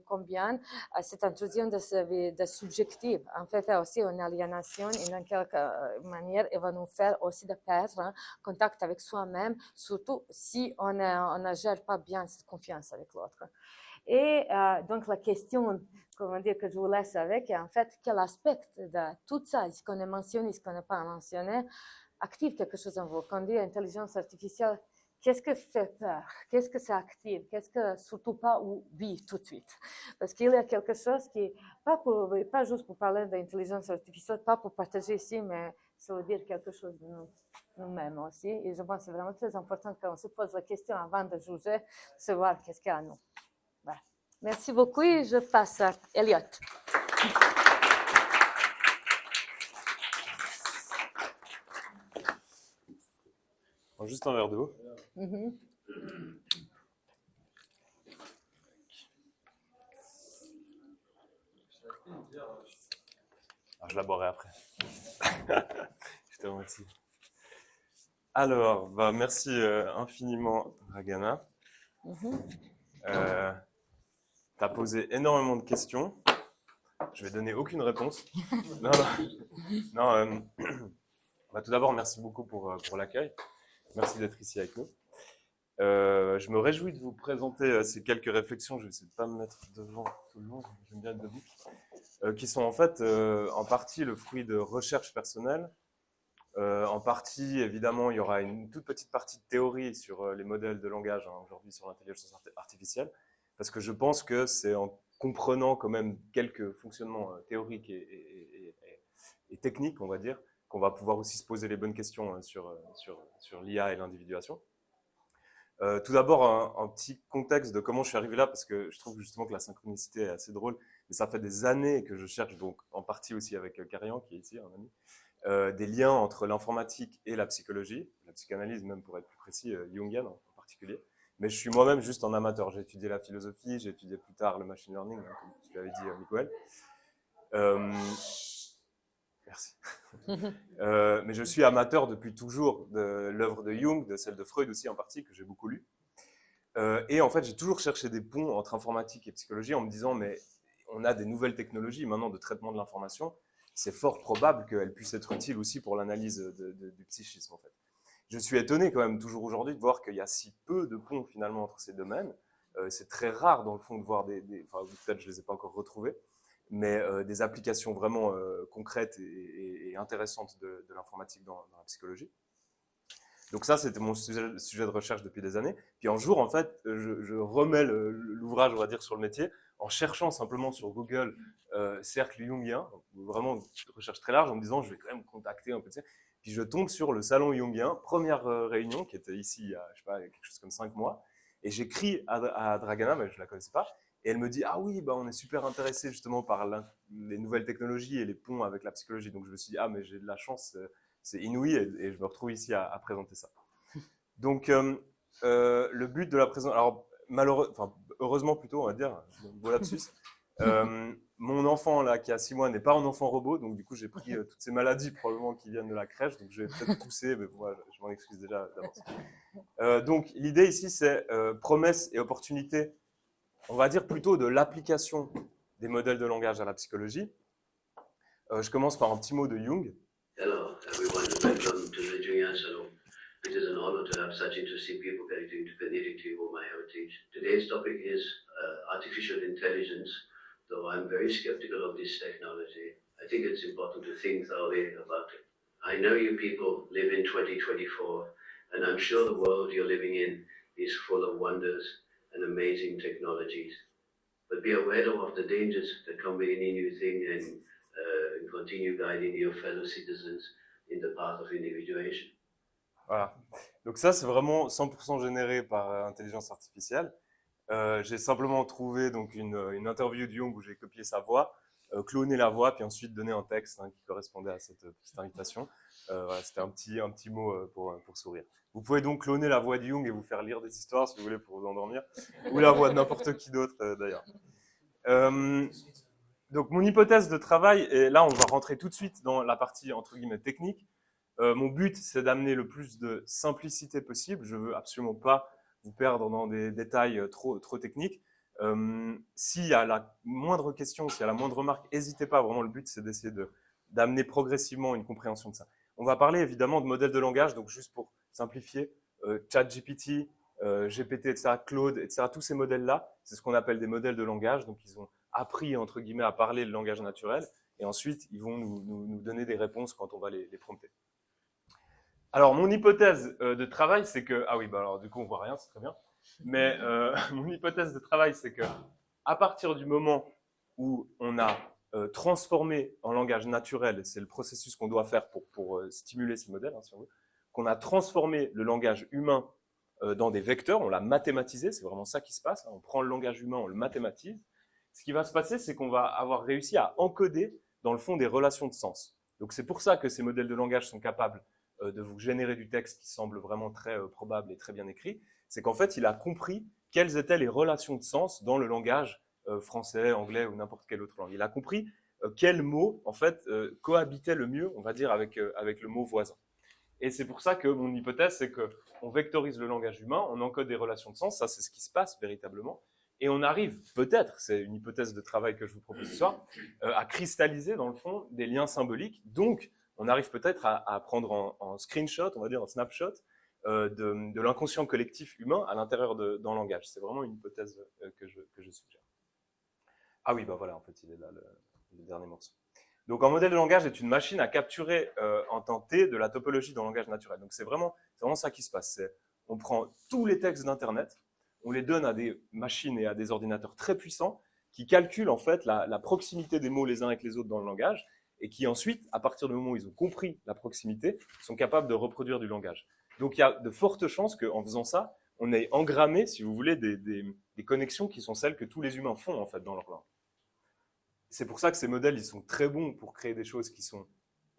combien cette intrusion de subjectif en fait aussi une aliénation et dans quelque manière elle va nous faire aussi de perdre contact avec soi-même, surtout si on ne gère pas bien cette confiance avec l'autre. Et donc la question, comment dire, que je vous laisse avec, est en fait quel aspect de tout ça, ce qu'on a mentionné, ce qu'on n'a pas mentionné, active quelque chose en vous. Quand on dit intelligence artificielle, qu'est-ce que fait peur? Qu'est-ce que ça active? Qu'est-ce que surtout pas oui tout de suite? Parce qu'il y a quelque chose qui, pas juste pour parler d'intelligence artificielle, pas pour partager ici, mais ça veut dire quelque chose de nous-mêmes aussi. Et je pense que c'est vraiment très important qu'on se pose la question avant de juger, de savoir qu'est-ce qu'il y a à nous. Voilà. Merci beaucoup et je passe à Eliot. prends juste un verre d'eau. Mhm. Alors, je la boirai après. Je te remercie. Alors, merci infiniment, Dragana. Tu as posé énormément de questions. Je vais donner aucune réponse. Non, non. Tout d'abord, merci beaucoup pour l'accueil. Merci d'être ici avec nous. Je me réjouis de vous présenter ces quelques réflexions. Je vais essayer de ne pas me mettre devant tout le long. J'aime bien être debout. Qui sont en fait en partie le fruit de recherches personnelles. En partie, évidemment, il y aura une toute petite partie de théorie sur les modèles de langage, aujourd'hui sur l'intelligence artificielle, parce que je pense que c'est en comprenant quand même quelques fonctionnements théoriques et techniques, on va dire, qu'on va pouvoir aussi se poser les bonnes questions sur l'IA et l'individuation. Tout d'abord, un petit contexte de comment je suis arrivé là, parce que je trouve justement que la synchronicité est assez drôle, mais ça fait des années que je cherche, donc en partie aussi avec Karian, qui est ici, un ami, des liens entre l'informatique et la psychologie, la psychanalyse même pour être plus précis, jungienne en particulier. Mais je suis moi-même juste un amateur. J'ai étudié la philosophie, j'ai étudié plus tard le machine learning, comme tu l'avais dit, Miguel. Merci. Mais je suis amateur depuis toujours de l'œuvre de Jung, de celle de Freud aussi en partie, que j'ai beaucoup lu. Et en fait, j'ai toujours cherché des ponts entre informatique et psychologie en me disant, mais on a des nouvelles technologies maintenant de traitement de l'information, c'est fort probable qu'elles puissent être utiles aussi pour l'analyse du psychisme en fait. Je suis étonné quand même toujours aujourd'hui de voir qu'il y a si peu de ponts finalement entre ces domaines. C'est très rare dans le fond de voir enfin peut-être je ne les ai pas encore retrouvés, mais des applications vraiment concrètes et intéressantes de l'informatique dans la psychologie. Donc ça, c'était mon sujet de recherche depuis des années. Puis un jour, en fait, je remets l'ouvrage, on va dire, sur le métier, en cherchant simplement sur Google cercle jungien, vraiment une recherche très large, en me disant, je vais quand même contacter un peu, tu sais. Puis je tombe sur le salon jungien, première réunion, qui était ici, il y a, je sais pas, quelque chose comme 5 mois, et j'écris à Dragana, mais je ne la connaissais pas, et elle me dit, ah oui, on est super intéressé justement par les nouvelles technologies et les ponts avec la psychologie. Donc je me suis dit, ah mais j'ai de la chance, c'est inouï, et je me retrouve ici à présenter ça. Donc le but de la présentation, alors heureusement plutôt, on va dire, voilà dessus. Mon enfant là qui a 6 mois n'est pas un enfant robot, donc du coup j'ai pris toutes ces maladies probablement qui viennent de la crèche, donc je vais peut-être tousser, mais bon, je m'en excuse déjà d'avance. Donc l'idée ici c'est promesse et opportunité, on va dire plutôt de l'application des modèles de langage à la psychologie. Je commence par un petit mot de Jung. Hello everyone, welcome to the Jungian Salon. It is an honor to have such interesting people connecting to my heritage. Today's topic is artificial intelligence, though I'm very skeptical of this technology. I think it's important to think thoroughly about it. I know you people live in 2024, and I'm sure the world you're living in is full of wonders and amazing technologies. But be aware of the dangers that come with any new thing and continue guiding your fellow citizens in the path of individuation. Voilà. Donc ça, c'est vraiment 100% généré par intelligence artificielle. J'ai simplement trouvé donc une interview de Jung où j'ai copié sa voix, cloné la voix, puis ensuite donné un texte qui correspondait à cette petite invitation. Voilà, c'était un petit mot pour sourire. Vous pouvez donc cloner la voix de Jung et vous faire lire des histoires si vous voulez pour vous endormir, ou la voix de n'importe qui d'autre d'ailleurs. Donc mon hypothèse de travail, et là on va rentrer tout de suite dans la partie entre guillemets technique. Mon but c'est d'amener le plus de simplicité possible. Je veux absolument pas vous perdre dans des détails trop techniques. S'il y a la moindre question, s'il y a la moindre remarque, n'hésitez pas. Vraiment le but c'est d'essayer d'amener progressivement une compréhension de ça. On va parler évidemment de modèles de langage, donc juste pour simplifier, ChatGPT, GPT, etc., Claude, etc., tous ces modèles-là, c'est ce qu'on appelle des modèles de langage. Donc ils ont appris, entre guillemets, à parler le langage naturel, et ensuite, ils vont nous donner des réponses quand on va les prompter. Alors, mon hypothèse de travail, c'est que... Ah oui, alors du coup, on voit rien, c'est très bien. Mais mon hypothèse de travail, c'est que à partir du moment où on a transformé en langage naturel, c'est le processus qu'on doit faire pour stimuler ces modèles, si on veut, qu'on a transformé le langage humain dans des vecteurs, on l'a mathématisé, c'est vraiment ça qui se passe, on prend le langage humain, on le mathématise. Ce qui va se passer, c'est qu'on va avoir réussi à encoder dans le fond des relations de sens. Donc c'est pour ça que ces modèles de langage sont capables de vous générer du texte qui semble vraiment très probable et très bien écrit, c'est qu'en fait, il a compris quelles étaient les relations de sens dans le langage français, anglais ou n'importe quelle autre langue. Il a compris quel mot, en fait, cohabitait le mieux, on va dire, avec le mot voisin. Et c'est pour ça que mon hypothèse, c'est qu'on vectorise le langage humain, on encode des relations de sens, ça c'est ce qui se passe véritablement, et on arrive peut-être, c'est une hypothèse de travail que je vous propose ce soir, à cristalliser dans le fond des liens symboliques. Donc, on arrive peut-être à prendre en screenshot, on va dire en snapshot, de l'inconscient collectif humain à l'intérieur d'un langage. C'est vraiment une hypothèse que je suggère. Ah oui, bah voilà, en fait, il est là, le dernier morceau. Donc, un modèle de langage est une machine à capturer en temps T de la topologie dans le langage naturel. Donc, c'est vraiment ça qui se passe. On prend tous les textes d'Internet, on les donne à des machines et à des ordinateurs très puissants qui calculent en fait la proximité des mots les uns avec les autres dans le langage et qui ensuite, à partir du moment où ils ont compris la proximité, sont capables de reproduire du langage. Donc, il y a de fortes chances qu'en faisant ça, on ait engrammé, si vous voulez, des connexions qui sont celles que tous les humains font en fait dans leur langue. C'est pour ça que ces modèles, ils sont très bons pour créer des choses qui sont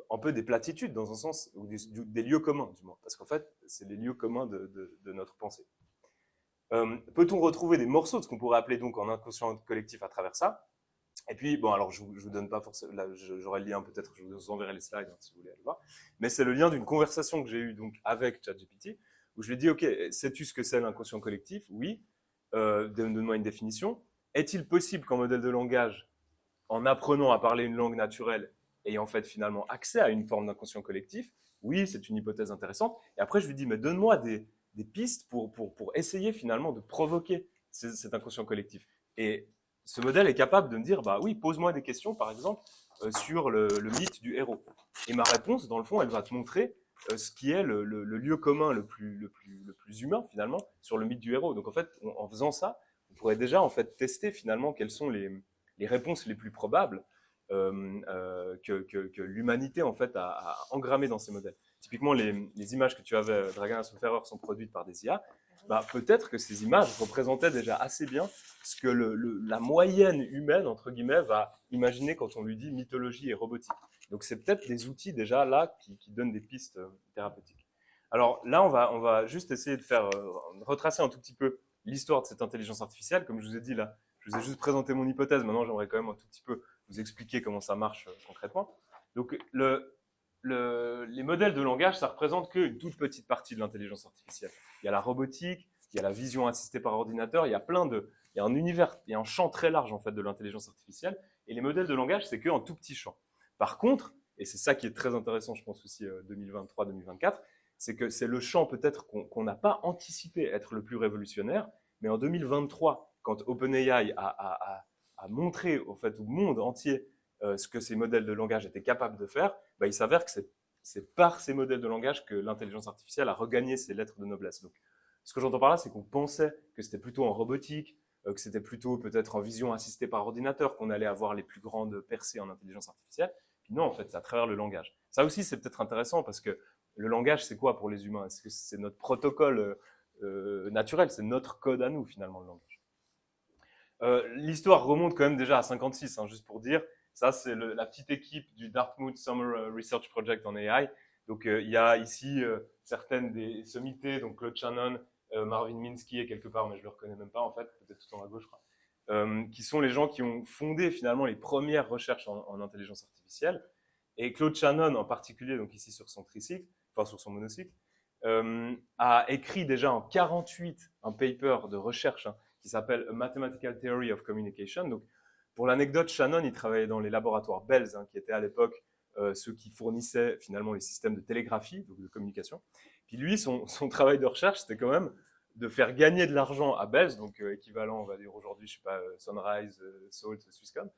un peu des platitudes, dans un sens, ou des lieux communs, du moins. Parce qu'en fait, c'est les lieux communs de notre pensée. Peut-on retrouver des morceaux de ce qu'on pourrait appeler donc en inconscient collectif à travers ça? Et puis, bon, alors je vous donne pas forcément, là, j'aurai le lien peut-être, je vous enverrai les slides si vous voulez aller voir. Mais c'est le lien d'une conversation que j'ai eue donc avec ChatGPT, où je lui ai dit, OK, sais-tu ce que c'est l'inconscient collectif? Oui. Donne-moi une définition. Est-il possible qu'un modèle de langage, en apprenant à parler une langue naturelle, ait en fait finalement accès à une forme d'inconscient collectif? Oui, c'est une hypothèse intéressante. Et après, je lui dis, mais donne-moi des pistes pour essayer finalement de provoquer cet inconscient collectif. Et ce modèle est capable de me dire, bah oui, pose-moi des questions, par exemple, sur le mythe du héros. Et ma réponse, dans le fond, elle va te montrer ce qui est le lieu commun le plus humain, finalement, sur le mythe du héros. Donc en fait, en faisant ça, on pourrait déjà en fait tester finalement quelles sont les réponses les plus probables que l'humanité en fait a engrammées dans ces modèles. Typiquement, les images que tu avais, Dragana Soferer, sont produites par des IA. Bah, peut-être que ces images représentaient déjà assez bien ce que la moyenne humaine, entre guillemets, va imaginer quand on lui dit mythologie et robotique. Donc, c'est peut-être des outils déjà là qui donnent des pistes thérapeutiques. Alors là, on va juste essayer de faire retracer un tout petit peu l'histoire de cette intelligence artificielle. Comme je vous ai dit là, je vous ai juste présenté mon hypothèse. Maintenant, j'aimerais quand même un tout petit peu vous expliquer comment ça marche concrètement. Donc, les modèles de langage, ça représente qu'une toute petite partie de l'intelligence artificielle. Il y a la robotique, il y a la vision assistée par ordinateur, il y a il y a un univers, il y a un champ très large en fait de l'intelligence artificielle. Et les modèles de langage, c'est qu'un tout petit champ. Par contre, et c'est ça qui est très intéressant, je pense aussi 2023-2024, c'est que c'est le champ peut-être qu'on n'a pas anticipé être le plus révolutionnaire, mais en 2023, quand OpenAI a montré en fait, au monde entier ce que ces modèles de langage étaient capables de faire, bah, il s'avère que c'est par ces modèles de langage que l'intelligence artificielle a regagné ses lettres de noblesse. Donc, ce que j'entends par là, c'est qu'on pensait que c'était plutôt en robotique, que c'était plutôt peut-être en vision assistée par ordinateur qu'on allait avoir les plus grandes percées en intelligence artificielle. Puis non, en fait, c'est à travers le langage. Ça aussi, c'est peut-être intéressant parce que le langage, c'est quoi pour les humains? Est-ce que c'est notre protocole naturel? C'est notre code à nous, finalement, le langage. L'histoire remonte quand même déjà à 56, hein, juste pour dire. Ça, c'est la petite équipe du Dartmouth Summer Research Project en AI. Donc, il y a ici certaines des sommités, donc Claude Shannon, Marvin Minsky est quelque part, mais je ne le reconnais même pas en fait, peut-être tout en haut à gauche, je crois, qui sont les gens qui ont fondé finalement les premières recherches en intelligence artificielle. Et Claude Shannon en particulier, donc ici sur son tricycle, enfin sur son monocycle, a écrit déjà en 48 un paper de recherche qui s'appelle A Mathematical Theory of Communication. Donc, pour l'anecdote, Shannon, il travaillait dans les laboratoires Bell, qui étaient à l'époque ceux qui fournissaient finalement les systèmes de télégraphie, donc de communication. Puis lui, son travail de recherche, c'était quand même de faire gagner de l'argent à Bell, donc équivalent, on va dire aujourd'hui, je sais pas, Sunrise, Salt, Swisscom,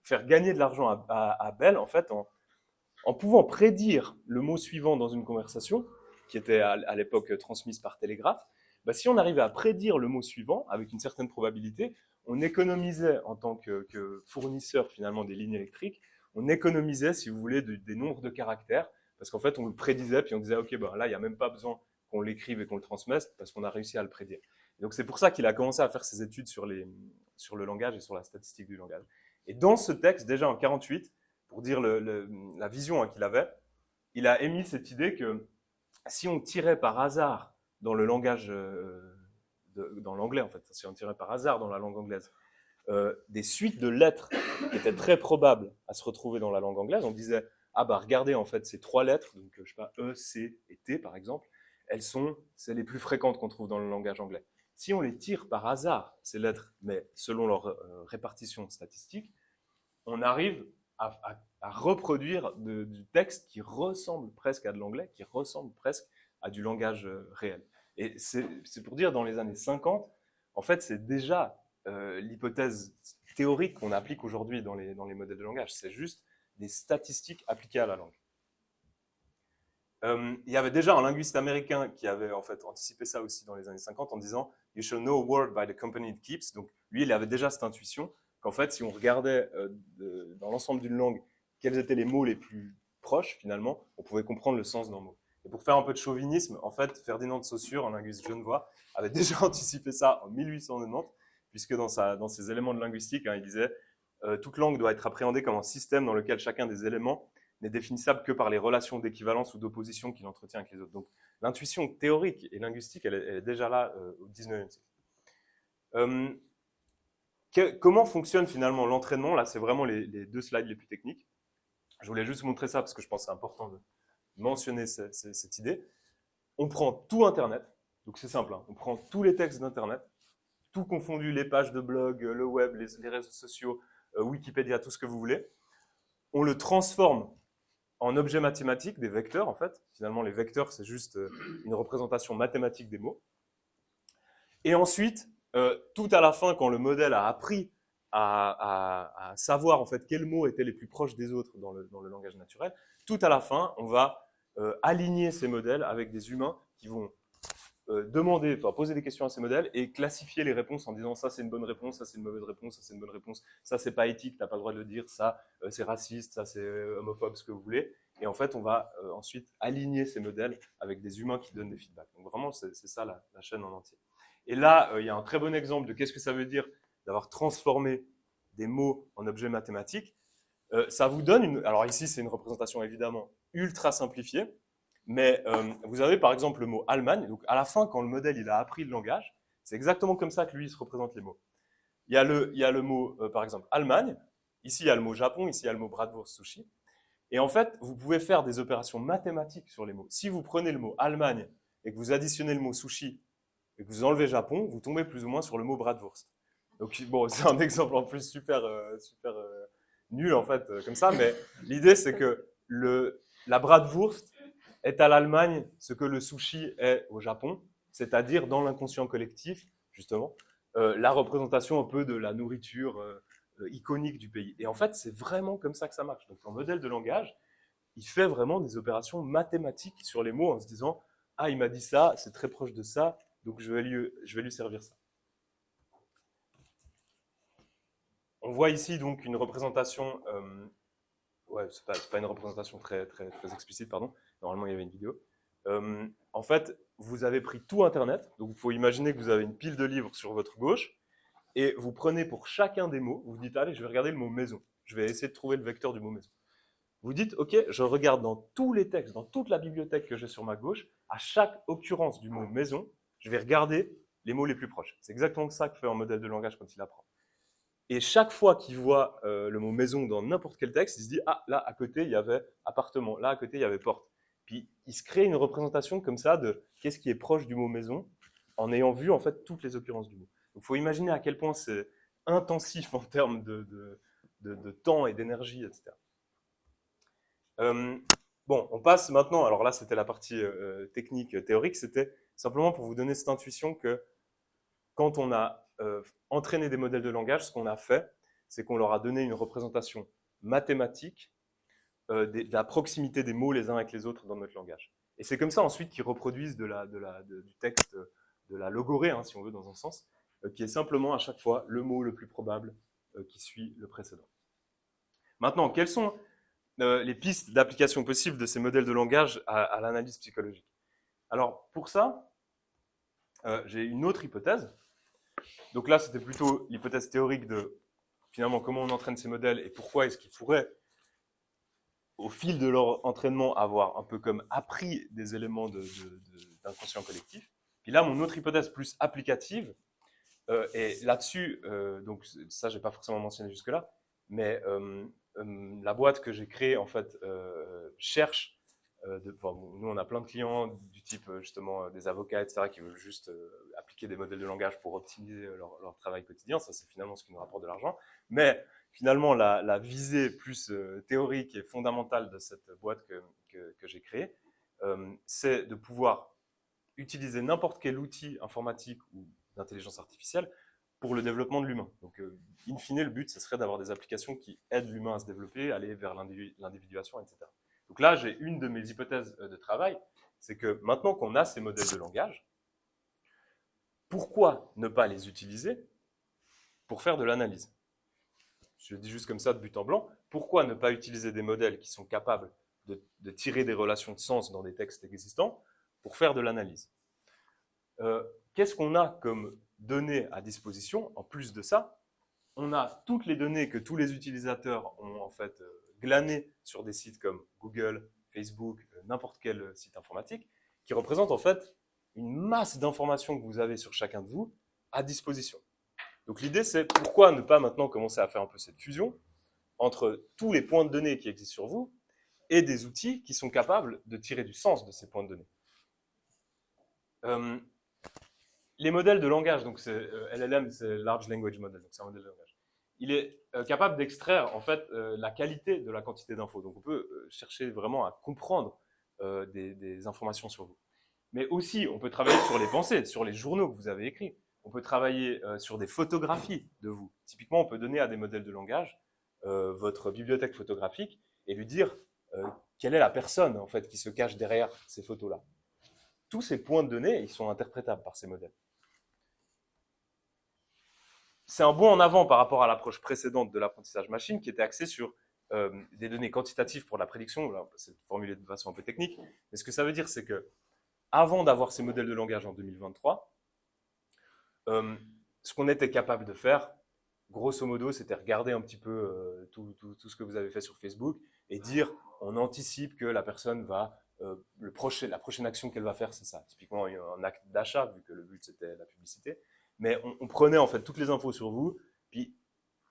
faire gagner de l'argent à Bell, en fait, en pouvant prédire le mot suivant dans une conversation, qui était à l'époque transmise par télégraphe. Bah, si on arrivait à prédire le mot suivant avec une certaine probabilité, on économisait en tant que fournisseur finalement des lignes électriques, on économisait, si vous voulez, des nombres de caractères, parce qu'en fait, on le prédisait, puis on disait, OK, ben là, il n'y a même pas besoin qu'on l'écrive et qu'on le transmette, parce qu'on a réussi à le prédire. Et donc, c'est pour ça qu'il a commencé à faire ses études sur le langage et sur la statistique du langage. Et dans ce texte, déjà en 48, pour dire la vision qu'il avait, il a émis cette idée que, en si on tirait par hasard dans le langage, dans l'anglais en fait, si on tirait par hasard dans la langue anglaise, des suites de lettres qui étaient très probables à se retrouver dans la langue anglaise, on disait, ah bah regardez en fait ces 3 lettres, donc je sais pas, E, C et T par exemple, c'est les plus fréquentes qu'on trouve dans le langage anglais. Si on les tire par hasard, ces lettres, mais selon leur répartition statistique, on arrive à reproduire du texte qui ressemble presque à de l'anglais, qui ressemble presque à du langage réel. Et c'est pour dire, dans les années 50, en fait, c'est déjà l'hypothèse théorique qu'on applique aujourd'hui dans les modèles de langage. C'est juste des statistiques appliquées à la langue. Il y avait déjà un linguiste américain qui avait en fait anticipé ça aussi dans les années 50 en disant « You shall know a word by the company it keeps ». Donc lui, il avait déjà cette intuition qu'en fait, si on regardait dans l'ensemble d'une langue quels étaient les mots les plus proches, finalement, on pouvait comprendre le sens d'un mot. Et pour faire un peu de chauvinisme, en fait, Ferdinand de Saussure, un linguiste genevois, avait déjà anticipé ça en 1890, puisque dans ses éléments de linguistique, il disait « Toute langue doit être appréhendée comme un système dans lequel chacun des éléments n'est définissable que par les relations d'équivalence ou d'opposition qu'il entretient avec les autres. » Donc l'intuition théorique et linguistique, elle est déjà là au XIXe siècle. Comment fonctionne finalement l'entraînement? Là, c'est vraiment les 2 slides les plus techniques. Je voulais juste vous montrer ça parce que je pense que c'est important de mentionner cette idée. On prend tout Internet, donc c'est simple, on prend tous les textes d'Internet, tout confondu, les pages de blog, le web, les réseaux sociaux, Wikipédia, tout ce que vous voulez. On le transforme en objets mathématiques, des vecteurs en fait. Finalement, les vecteurs, c'est juste une représentation mathématique des mots. Et ensuite, tout à la fin, quand le modèle a appris à savoir en fait quels mots étaient les plus proches des autres dans le langage naturel, tout à la fin, on va aligner ces modèles avec des humains qui vont poser des questions à ces modèles et classifier les réponses en disant ça c'est une bonne réponse, ça c'est une mauvaise réponse, ça c'est une bonne réponse, ça c'est pas éthique, t'as pas le droit de le dire, ça c'est raciste, ça c'est homophobe, ce que vous voulez. Et en fait, on va ensuite aligner ces modèles avec des humains qui donnent des feedbacks. Donc vraiment, c'est ça la chaîne en entier. Et là, il y a un très bon exemple de qu'est-ce que ça veut dire d'avoir transformé des mots en objets mathématiques. Ça vous donne alors ici, c'est une représentation évidemment ultra simplifiée, mais vous avez par exemple le mot Allemagne. Donc à la fin, quand le modèle il a appris le langage, c'est exactement comme ça que lui il se représente les mots. Il y a le mot, par exemple, Allemagne. Ici, il y a le mot Japon. Ici, il y a le mot bratwurst sushi. Et en fait, vous pouvez faire des opérations mathématiques sur les mots. Si vous prenez le mot Allemagne et que vous additionnez le mot sushi et que vous enlevez Japon, vous tombez plus ou moins sur le mot bratwurst. Donc bon, c'est un exemple en plus super nul en fait, comme ça. Mais l'idée, c'est que la bratwurst est à l'Allemagne ce que le sushi est au Japon, c'est-à-dire dans l'inconscient collectif, justement, la représentation un peu de la nourriture iconique du pays. Et en fait, c'est vraiment comme ça que ça marche. Donc, un modèle de langage, il fait vraiment des opérations mathématiques sur les mots en se disant « Ah, il m'a dit ça, c'est très proche de ça, donc je vais lui servir ça. » On voit ici donc une représentation, c'est pas une représentation très explicite, pardon. Normalement, il y avait une vidéo. En fait, vous avez pris tout Internet, donc il faut imaginer que vous avez une pile de livres sur votre gauche, et vous prenez pour chacun des mots, vous dites, allez, je vais regarder le mot maison. Je vais essayer de trouver le vecteur du mot maison. Vous dites, ok, je regarde dans tous les textes, dans toute la bibliothèque que j'ai sur ma gauche, à chaque occurrence du mot maison, je vais regarder les mots les plus proches. C'est exactement ça que fait un modèle de langage quand il apprend. Et chaque fois qu'il voit le mot maison dans n'importe quel texte, il se dit, ah, là, à côté, il y avait appartement, là, à côté, il y avait porte. Puis, il se crée une représentation comme ça de qu'est-ce qui est proche du mot maison, en ayant vu, en fait, toutes les occurrences du mot. Donc, il faut imaginer à quel point c'est intensif en termes de temps et d'énergie, etc. Bon, on passe maintenant, alors là, c'était la partie technique, théorique, c'était simplement pour vous donner cette intuition que quand on a entraîné des modèles de langage, ce qu'on a fait, c'est qu'on leur a donné une représentation mathématique de la proximité des mots les uns avec les autres dans notre langage. Et c'est comme ça ensuite qu'ils reproduisent du texte, de la logorée, hein, si on veut, dans un sens, qui est simplement à chaque fois le mot le plus probable qui suit le précédent. Maintenant, quelles sont les pistes d'application possibles de ces modèles de langage à l'analyse psychologique? Alors, pour ça, j'ai une autre hypothèse. Donc là, c'était plutôt l'hypothèse théorique de, finalement, comment on entraîne ces modèles et pourquoi est-ce qu'ils pourraient au fil de leur entraînement, avoir un peu comme appris des éléments d'inconscient collectif. Puis là, mon autre hypothèse plus applicative, et là-dessus, donc ça, je n'ai pas forcément mentionné jusque-là, mais la boîte que j'ai créée, en fait, cherche, nous, on a plein de clients du type, justement, des avocats, etc., qui veulent juste appliquer des modèles de langage pour optimiser leur travail quotidien. Ça, c'est finalement ce qui nous rapporte de l'argent. Mais finalement, la visée plus théorique et fondamentale de cette boîte que j'ai créée, c'est de pouvoir utiliser n'importe quel outil informatique ou d'intelligence artificielle pour le développement de l'humain. Donc, in fine, le but, ce serait d'avoir des applications qui aident l'humain à se développer, aller vers l'individuation, etc. Donc là, j'ai une de mes hypothèses de travail, c'est que maintenant qu'on a ces modèles de langage, pourquoi ne pas les utiliser pour faire de l'analyse? Je le dis juste comme ça, de but en blanc. Pourquoi ne pas utiliser des modèles qui sont capables de tirer des relations de sens dans des textes existants pour faire de l'analyse? Qu'est-ce qu'on a comme données à disposition? En plus de ça, on a toutes les données que tous les utilisateurs ont en fait glanées sur des sites comme Google, Facebook, n'importe quel site informatique, qui représentent en fait une masse d'informations que vous avez sur chacun de vous à disposition. Donc l'idée, c'est pourquoi ne pas maintenant commencer à faire un peu cette fusion entre tous les points de données qui existent sur vous et des outils qui sont capables de tirer du sens de ces points de données. Les modèles de langage, donc LLM, c'est Large Language Model, donc c'est un modèle de langage. Il est capable d'extraire en fait la qualité de la quantité d'infos. Donc on peut chercher vraiment à comprendre des informations sur vous. Mais aussi, on peut travailler sur les pensées, sur les journaux que vous avez écrits. On peut travailler sur des photographies de vous. Typiquement, on peut donner à des modèles de langage votre bibliothèque photographique et lui dire quelle est la personne en fait qui se cache derrière ces photos-là. Tous ces points de données, ils sont interprétables par ces modèles. C'est un bond en avant par rapport à l'approche précédente de l'apprentissage machine qui était axée sur des données quantitatives pour la prédiction. Là, c'est formulé de façon un peu technique. Mais ce que ça veut dire, c'est que avant d'avoir ces modèles de langage en 2023, ce qu'on était capable de faire, grosso modo, c'était regarder un petit peu tout ce que vous avez fait sur Facebook et dire, on anticipe que la personne va, la prochaine action qu'elle va faire, c'est ça. Typiquement, un acte d'achat, vu que le but, c'était la publicité. Mais on prenait en fait toutes les infos sur vous, puis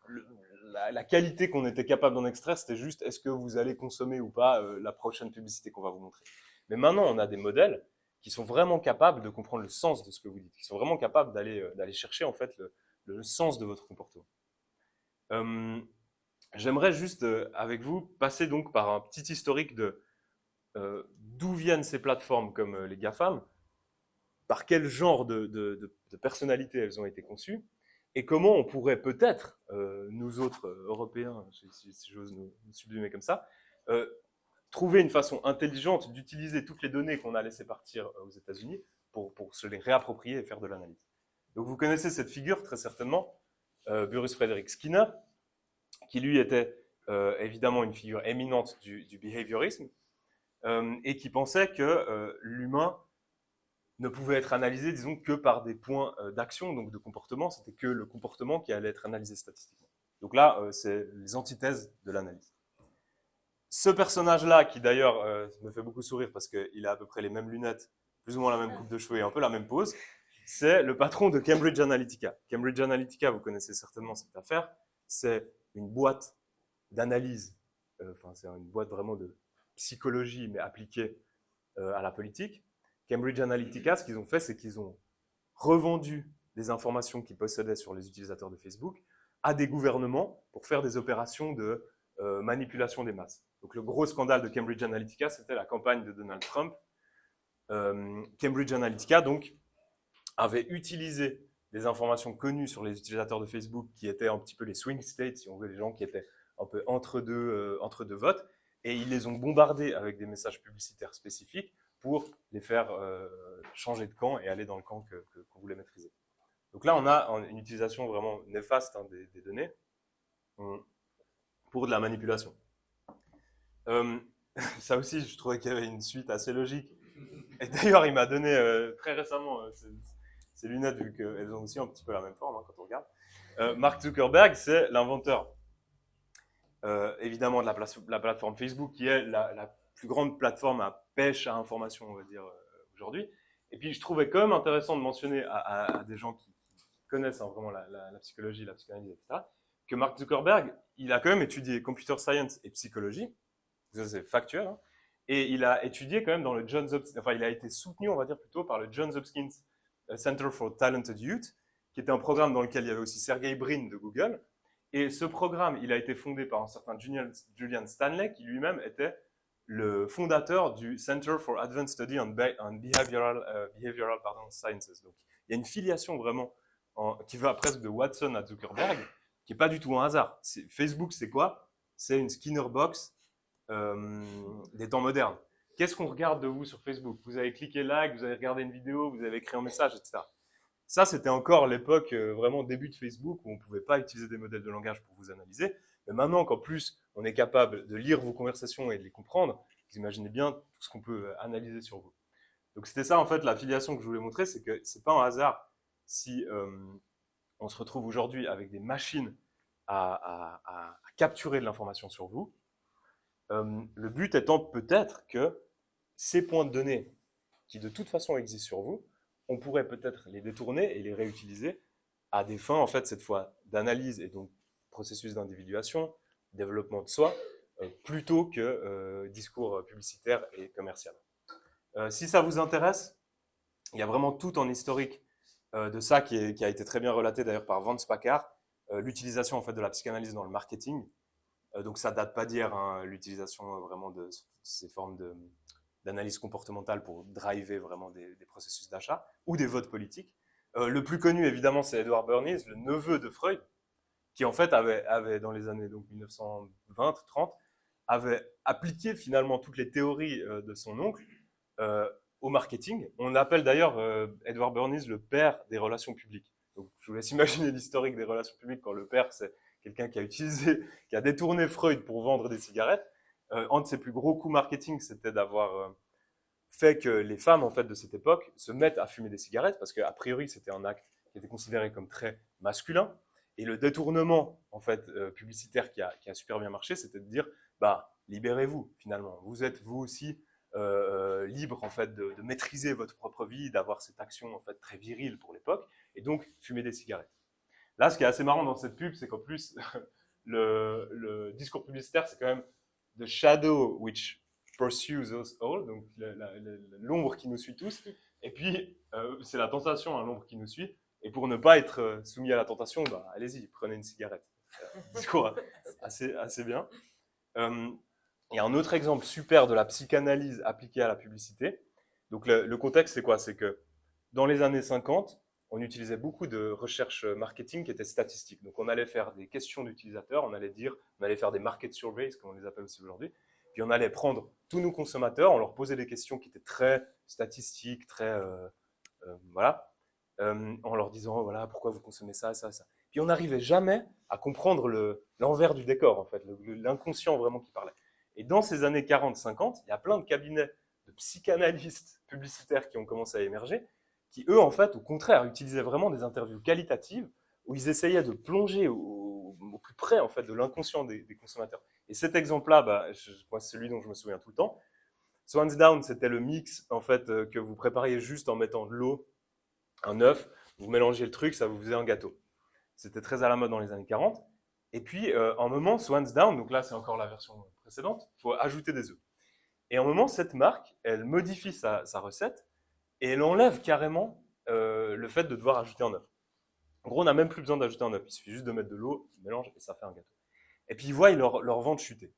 la qualité qu'on était capable d'en extraire, c'était juste est-ce que vous allez consommer ou pas la prochaine publicité qu'on va vous montrer. Mais maintenant, on a des modèles qui sont vraiment capables de comprendre le sens de ce que vous dites, qui sont vraiment capables d'aller chercher en fait le sens de votre comportement. J'aimerais juste avec vous passer donc par un petit historique de d'où viennent ces plateformes comme les GAFAM, par quel genre de personnalité elles ont été conçues, et comment on pourrait peut-être, nous autres Européens, si j'ose nous sublimer comme ça, trouver une façon intelligente d'utiliser toutes les données qu'on a laissées partir aux États-Unis pour se les réapproprier et faire de l'analyse. Donc vous connaissez cette figure très certainement, Burrus Frederick Skinner, qui lui était évidemment une figure éminente du behaviorisme, et qui pensait que l'humain ne pouvait être analysé, disons, que par des points d'action, donc de comportement. C'était que le comportement qui allait être analysé statistiquement. Donc là, c'est les antithèses de l'analyse. Ce personnage-là, qui d'ailleurs me fait beaucoup sourire parce qu'il a à peu près les mêmes lunettes, plus ou moins la même coupe de cheveux et un peu la même pose, c'est le patron de Cambridge Analytica. Cambridge Analytica, vous connaissez certainement cette affaire, c'est une boîte d'analyse, c'est une boîte vraiment de psychologie, mais appliquée à la politique. Cambridge Analytica, ce qu'ils ont fait, c'est qu'ils ont revendu des informations qu'ils possédaient sur les utilisateurs de Facebook à des gouvernements pour faire des opérations de manipulation des masses. Donc le gros scandale de Cambridge Analytica, c'était la campagne de Donald Trump. Cambridge Analytica, donc, avait utilisé des informations connues sur les utilisateurs de Facebook qui étaient un petit peu les swing states, si on veut, les gens qui étaient un peu entre deux votes, et ils les ont bombardés avec des messages publicitaires spécifiques pour les faire changer de camp et aller dans le camp qu'on voulait maîtriser. Donc là, on a une utilisation vraiment néfaste des données pour de la manipulation. Ça aussi, je trouvais qu'il y avait une suite assez logique. Et d'ailleurs, il m'a donné très récemment ces lunettes, vu qu'elles ont aussi un petit peu la même forme quand on regarde. Mark Zuckerberg, c'est l'inventeur évidemment de la plateforme Facebook, qui est la plus grande plateforme à pêche à information, on va dire, aujourd'hui. Et puis, je trouvais quand même intéressant de mentionner à des gens qui connaissent vraiment la psychologie, la psychanalyse, etc., que Mark Zuckerberg, il a quand même étudié computer science et psychologie, ça c'est factuel, hein, et il a étudié quand même dans le Johns Hopkins, enfin il a été soutenu, on va dire plutôt, par le Johns Hopkins Center for Talented Youth, qui était un programme dans lequel il y avait aussi Sergey Brin de Google, et ce programme, il a été fondé par un certain Julian Stanley, qui lui-même était le fondateur du Center for Advanced Study on Behavioral Sciences. Donc il y a une filiation vraiment qui va presque de Watson à Zuckerberg, qui n'est pas du tout un hasard. Facebook, c'est quoi? C'est une Skinner box des temps modernes. Qu'est-ce qu'on regarde de vous sur Facebook? Vous avez cliqué like, vous avez regardé une vidéo, vous avez écrit un message, etc. Ça, c'était encore l'époque vraiment début de Facebook, où on ne pouvait pas utiliser des modèles de langage pour vous analyser. Mais maintenant qu'en plus, on est capable de lire vos conversations et de les comprendre, vous imaginez bien tout ce qu'on peut analyser sur vous. Donc c'était ça, en fait, la filiation que je voulais montrer, c'est que ce n'est pas un hasard si on se retrouve aujourd'hui avec des machines à capturer de l'information sur vous. Le but étant peut-être que ces points de données qui de toute façon existent sur vous, on pourrait peut-être les détourner et les réutiliser à des fins, en fait, cette fois, d'analyse et donc processus d'individuation, développement de soi, plutôt que discours publicitaire et commercial. Si ça vous intéresse, il y a vraiment tout en historique de ça qui a été très bien relaté d'ailleurs par Vance Packard, l'utilisation en fait de la psychanalyse dans le marketing. Donc ça date pas d'hier, hein, l'utilisation vraiment de ces formes d'analyse comportementale pour driver vraiment des processus d'achat ou des votes politiques. Le plus connu évidemment c'est Edward Bernays, le neveu de Freud, qui en fait avait dans les années donc 1920-30 avait appliqué finalement toutes les théories de son oncle au marketing. On appelle d'ailleurs Edward Bernays le père des relations publiques. Donc, je vous laisse imaginer l'historique des relations publiques quand le père, c'est quelqu'un qui a détourné Freud pour vendre des cigarettes. Un de ses plus gros coups marketing, c'était d'avoir fait que les femmes en fait, de cette époque se mettent à fumer des cigarettes, parce qu'a priori, c'était un acte qui était considéré comme très masculin. Et le détournement en fait, publicitaire qui a super bien marché, c'était de dire, bah, libérez-vous finalement. Vous êtes vous aussi libre en fait de maîtriser votre propre vie, d'avoir cette action en fait très virile pour l'époque, et donc fumer des cigarettes. Là, ce qui est assez marrant dans cette pub, c'est qu'en plus le discours publicitaire, c'est quand même the shadow which pursues us all, donc l'ombre qui nous suit tous, et puis c'est la tentation, hein, l'ombre qui nous suit, et pour ne pas être soumis à la tentation, bah, allez-y, prenez une cigarette. Discours assez bien. Il y a un autre exemple super de la psychanalyse appliquée à la publicité. Donc le contexte, c'est quoi? C'est que dans les années 50, on utilisait beaucoup de recherche marketing qui étaient statistiques. Donc on allait faire des questions d'utilisateurs, on allait faire des market surveys, comme on les appelle aussi aujourd'hui, puis on allait prendre tous nos consommateurs, on leur posait des questions qui étaient très statistiques, très voilà, en leur disant voilà pourquoi vous consommez ça, ça, ça. Puis on n'arrivait jamais à comprendre l'envers du décor, en fait, l'inconscient vraiment qui parlait. Et dans ces années 40-50, il y a plein de cabinets de psychanalystes publicitaires qui ont commencé à émerger, qui eux, en fait, au contraire, utilisaient vraiment des interviews qualitatives où ils essayaient de plonger au plus près, en fait, de l'inconscient des consommateurs. Et cet exemple-là, bah, moi, c'est celui dont je me souviens tout le temps. Swan's Down, c'était le mix, en fait, que vous prépariez juste en mettant de l'eau, un œuf, vous mélangez le truc, ça vous faisait un gâteau. C'était très à la mode dans les années 40. Et puis, en moment, Swan's Down, donc là, c'est encore la version précédente, il faut ajouter des œufs. Et en moment, cette marque, elle modifie sa recette et elle enlève carrément le fait de devoir ajouter un œuf. En gros, on n'a même plus besoin d'ajouter un œuf. Il suffit juste de mettre de l'eau, on mélange et ça fait un gâteau. Et puis, ils voient leur vente chuter.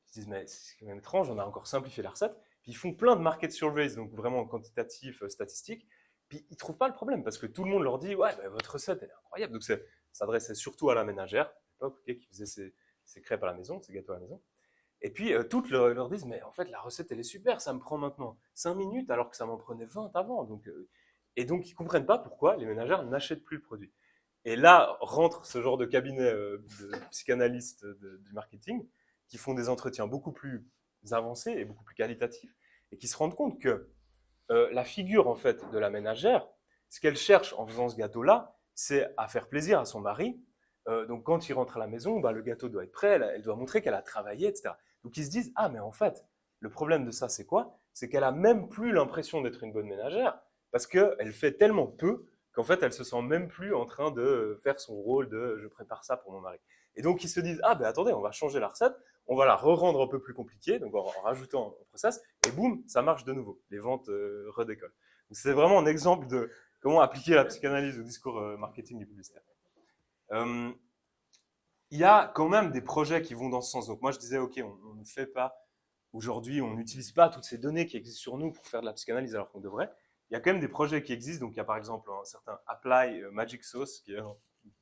Ils se disent, mais c'est quand même étrange, on a encore simplifié la recette. Puis, ils font plein de market surveys, donc vraiment quantitatifs, statistiques. Puis, ils ne trouvent pas le problème parce que tout le monde leur dit, ouais, bah, votre recette, elle est incroyable. Donc, ça s'adressait surtout à la ménagère, à l'époque, okay, qui faisait ses crêpes à la maison, ses gâteaux à la maison. Et puis, toutes leur disent, mais en fait, la recette, elle est super, ça me prend maintenant 5 minutes alors que ça m'en prenait 20 avant. Et donc, ils ne comprennent pas pourquoi les ménagères n'achètent plus le produit. Et là, rentre ce genre de cabinet de psychanalystes du marketing qui font des entretiens beaucoup plus avancés et beaucoup plus qualitatifs et qui se rendent compte que la figure, en fait, de la ménagère, ce qu'elle cherche en faisant ce gâteau-là, c'est à faire plaisir à son mari, Donc quand il rentre à la maison, bah, le gâteau doit être prêt, elle doit montrer qu'elle a travaillé, etc. Donc ils se disent, ah mais en fait, le problème de ça c'est quoi? C'est qu'elle a même plus l'impression d'être une bonne ménagère, parce qu'elle fait tellement peu qu'en fait elle se sent même plus en train de faire son rôle de je prépare ça pour mon mari. Et donc ils se disent, ah ben attendez, on va changer la recette, on va la re-rendre un peu plus compliquée, donc en rajoutant un process, et boum, ça marche de nouveau, les ventes redécollent. Donc c'est vraiment un exemple de comment appliquer la psychanalyse au discours marketing et publicitaire. Il y a quand même des projets qui vont dans ce sens. Donc moi je disais, ok, on ne fait pas, aujourd'hui on n'utilise pas toutes ces données qui existent sur nous pour faire de la psychanalyse alors qu'on devrait. Il y a quand même des projets qui existent, donc il y a par exemple un certain Apply Magic Sauce, qui est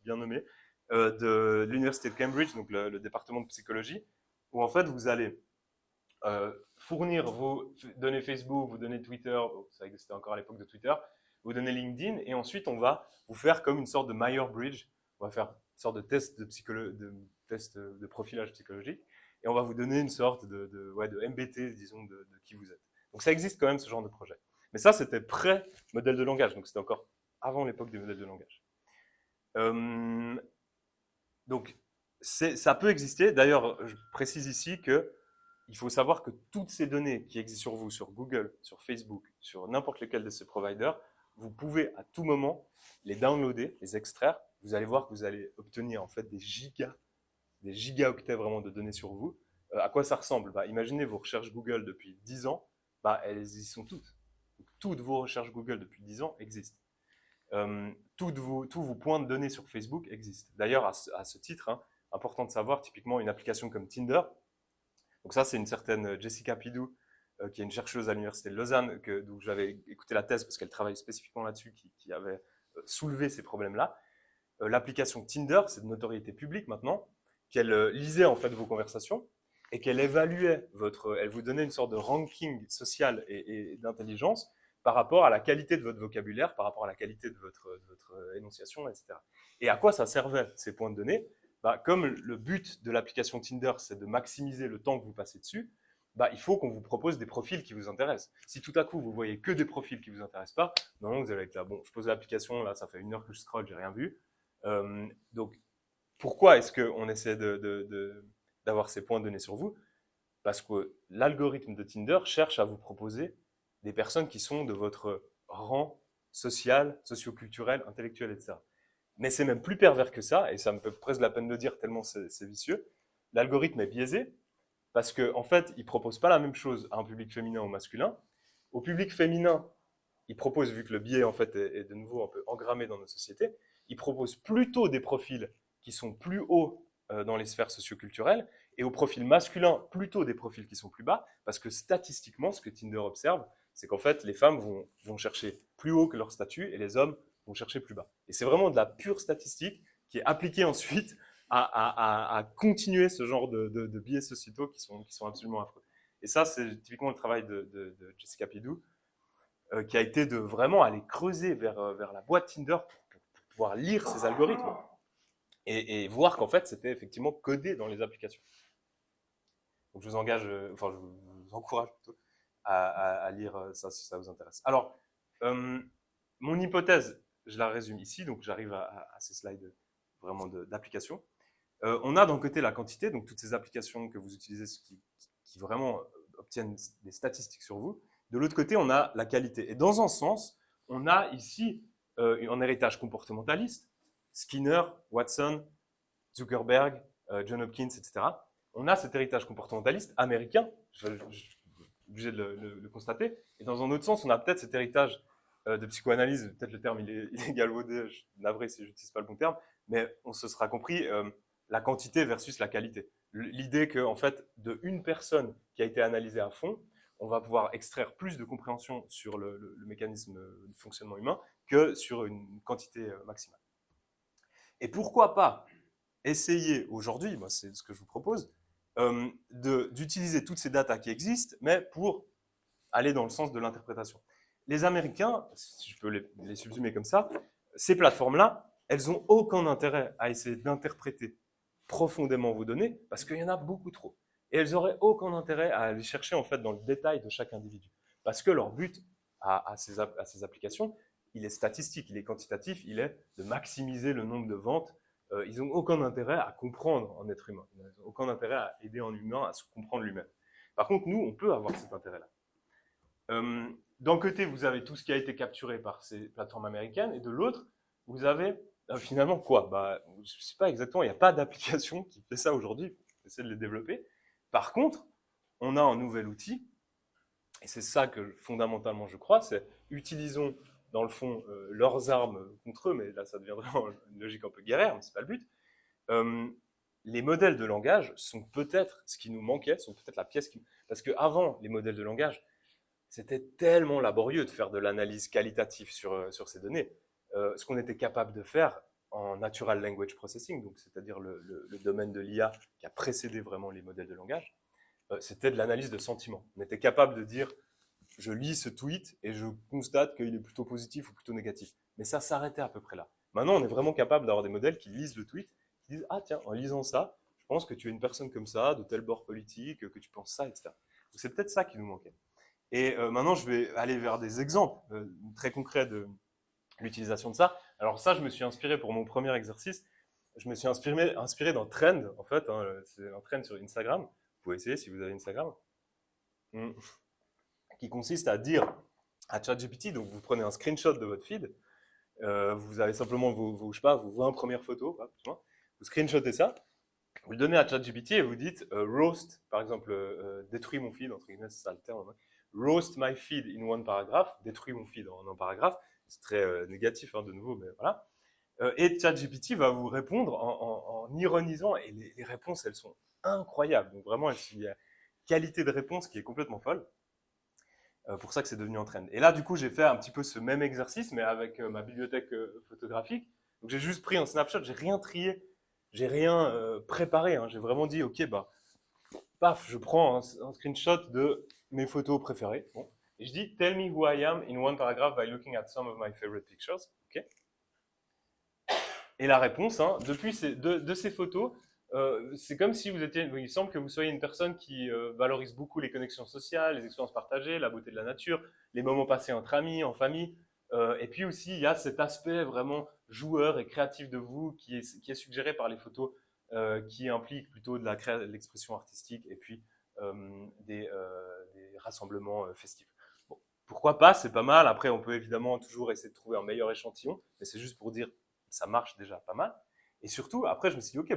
bien nommé, de l'université de Cambridge, donc le département de psychologie, où en fait vous allez fournir vos données Facebook, vos données Twitter, ça existait encore à l'époque de Twitter, vos données LinkedIn, et ensuite on va vous faire comme une sorte de Myers-Briggs, on va faire une sorte de test de profilage psychologique, et on va vous donner une sorte de MBT, disons, de qui vous êtes. Donc ça existe quand même, ce genre de projet. Mais ça, c'était pré-modèle de langage, donc c'était encore avant l'époque du modèle de langage. Donc ça peut exister. D'ailleurs, je précise ici qu'il faut savoir que toutes ces données qui existent sur vous, sur Google, sur Facebook, sur n'importe lequel de ces providers, vous pouvez à tout moment les downloader, les extraire. Vous allez voir que vous allez obtenir en fait des gigaoctets vraiment de données sur vous. À quoi ça ressemble? Imaginez vos recherches Google depuis 10 ans, elles y sont toutes. Donc, toutes vos recherches Google depuis 10 ans existent. Tous vos points de données sur Facebook existent. D'ailleurs, à ce titre, important de savoir, typiquement une application comme Tinder, donc ça c'est une certaine Jessica Pidou, qui est une chercheuse à l'université de Lausanne, d'où j'avais écouté la thèse parce qu'elle travaille spécifiquement là-dessus, qui avait soulevé ces problèmes-là. L'application Tinder, c'est de notoriété publique maintenant, qu'elle lisait en fait vos conversations et qu'elle évaluait elle vous donnait une sorte de ranking social et d'intelligence par rapport à la qualité de votre vocabulaire, par rapport à la qualité de votre énonciation, etc. Et à quoi ça servait ces points de données? Comme le but de l'application Tinder, c'est de maximiser le temps que vous passez dessus, il faut qu'on vous propose des profils qui vous intéressent. Si tout à coup vous voyez que des profils qui vous intéressent pas, non, vous allez être là, bon, je pose l'application, là ça fait 1 heure que je scrolle, j'ai rien vu. Donc pourquoi est-ce qu'on essaie d'avoir ces points de données sur vous? Parce que l'algorithme de Tinder cherche à vous proposer des personnes qui sont de votre rang social, socio-culturel, intellectuel, etc. Mais c'est même plus pervers que ça, et ça me fait presque la peine de dire tellement c'est vicieux. L'algorithme est biaisé parce qu'en fait, il ne propose pas la même chose à un public féminin ou masculin. Au public féminin, il propose, vu que le biais en fait est de nouveau un peu engrammé dans nos sociétés, il propose plutôt des profils qui sont plus hauts dans les sphères socio-culturelles, et au profil masculin, plutôt des profils qui sont plus bas, parce que statistiquement, ce que Tinder observe, c'est qu'en fait, les femmes vont chercher plus haut que leur statut, et les hommes vont chercher plus bas. Et c'est vraiment de la pure statistique qui est appliquée ensuite à continuer ce genre de biais sociétaux qui sont absolument affreux. Et ça, c'est typiquement le travail de Jessica Pidou, qui a été de vraiment aller creuser vers la boîte Tinder pour pouvoir lire ces algorithmes et voir qu'en fait, c'était effectivement codé dans les applications. Donc je vous encourage plutôt à lire ça si ça vous intéresse. Alors, mon hypothèse, je la résume ici, donc j'arrive à ces slides vraiment d'application. On a d'un côté la quantité, donc toutes ces applications que vous utilisez qui vraiment obtiennent des statistiques sur vous. De l'autre côté, on a la qualité. Et dans un sens, on a ici un héritage comportementaliste. Skinner, Watson, Zuckerberg, John Hopkins, etc. On a cet héritage comportementaliste américain, je suis obligé de le constater. Et dans un autre sens, on a peut-être cet héritage de psychoanalyse, peut-être le terme il est galvaudé, je suis navré si je n'utilise pas le bon terme, mais on se sera compris la quantité versus la qualité. L'idée qu'en fait, de une personne qui a été analysée à fond, on va pouvoir extraire plus de compréhension sur le mécanisme de fonctionnement humain que sur une quantité maximale. Et pourquoi pas essayer aujourd'hui, moi c'est ce que je vous propose, d'utiliser toutes ces datas qui existent, mais pour aller dans le sens de l'interprétation. Les Américains, si je peux les subsumer comme ça, ces plateformes-là, elles n'ont aucun intérêt à essayer d'interpréter profondément vos données, parce qu'il y en a beaucoup trop. Et elles n'auraient aucun intérêt à aller chercher en fait dans le détail de chaque individu. Parce que leur but à ces applications, il est statistique, il est quantitatif, il est de maximiser le nombre de ventes ils n'ont aucun intérêt à comprendre un être humain. Ils n'ont aucun intérêt à aider un humain à se comprendre lui-même. Par contre, nous, on peut avoir cet intérêt-là. D'un côté, vous avez tout ce qui a été capturé par ces plateformes américaines, et de l'autre, vous avez finalement quoi? Je ne sais pas exactement, il n'y a pas d'application qui fait ça aujourd'hui, on essaie de les développer. Par contre, on a un nouvel outil, et c'est ça que fondamentalement je crois, c'est utilisons dans le fond leurs armes contre eux, mais là ça deviendrait une logique un peu guerrière, mais ce n'est pas le but. Les modèles de langage sont peut-être ce qui nous manquait, sont peut-être la pièce qui... Parce qu'avant, les modèles de langage, c'était tellement laborieux de faire de l'analyse qualitative sur ces données. Ce qu'on était capable de faire en Natural Language Processing, donc c'est-à-dire le domaine de l'IA qui a précédé vraiment les modèles de langage, c'était de l'analyse de sentiments. On était capable de dire, je lis ce tweet et je constate qu'il est plutôt positif ou plutôt négatif. Mais ça s'arrêtait à peu près là. Maintenant, on est vraiment capable d'avoir des modèles qui lisent le tweet, qui disent, ah tiens, en lisant ça, je pense que tu es une personne comme ça, de tel bord politique, que tu penses ça, etc. Donc, c'est peut-être ça qui nous manquait. Et maintenant, je vais aller vers des exemples très concrets de l'utilisation de ça. Alors ça, je me suis inspiré pour mon premier exercice. Je me suis inspiré d'un trend, en fait. C'est un trend sur Instagram. Vous pouvez essayer si vous avez Instagram. Qui consiste à dire à ChatGPT, donc vous prenez un screenshot de votre feed, vous avez simplement vos 20 premières photos, vous screenshotez ça, vous le donnez à ChatGPT et vous dites roast, par exemple, détruis mon feed, entre guillemets, c'est ça le terme, roast my feed in one paragraph, détruis mon feed en un paragraphe, c'est très négatif de nouveau, mais voilà. Et ChatGPT va vous répondre en ironisant, et les réponses, elles sont incroyables. Donc vraiment, il y a une qualité de réponse qui est complètement folle. Pour ça que c'est devenu un trend. Et là, du coup, j'ai fait un petit peu ce même exercice, mais avec ma bibliothèque photographique. Donc j'ai juste pris un snapshot, j'ai rien trié, j'ai rien préparé. J'ai vraiment dit, ok, paf, je prends un screenshot de mes photos préférées. Bon. Et je dis, tell me who I am in one paragraph by looking at some of my favorite pictures. Okay. Et la réponse, depuis de ces photos, c'est comme si vous étiez, il semble que vous soyez une personne qui valorise beaucoup les connexions sociales, les expériences partagées, la beauté de la nature, les moments passés entre amis, en famille. Et puis aussi, il y a cet aspect vraiment joueur et créatif de vous qui est suggéré par les photos qui impliquent plutôt de l'expression artistique et puis des rassemblements festifs. Bon, pourquoi pas, c'est pas mal. Après, on peut évidemment toujours essayer de trouver un meilleur échantillon, mais c'est juste pour dire ça marche déjà pas mal. Et surtout, après, je me suis dit, ok,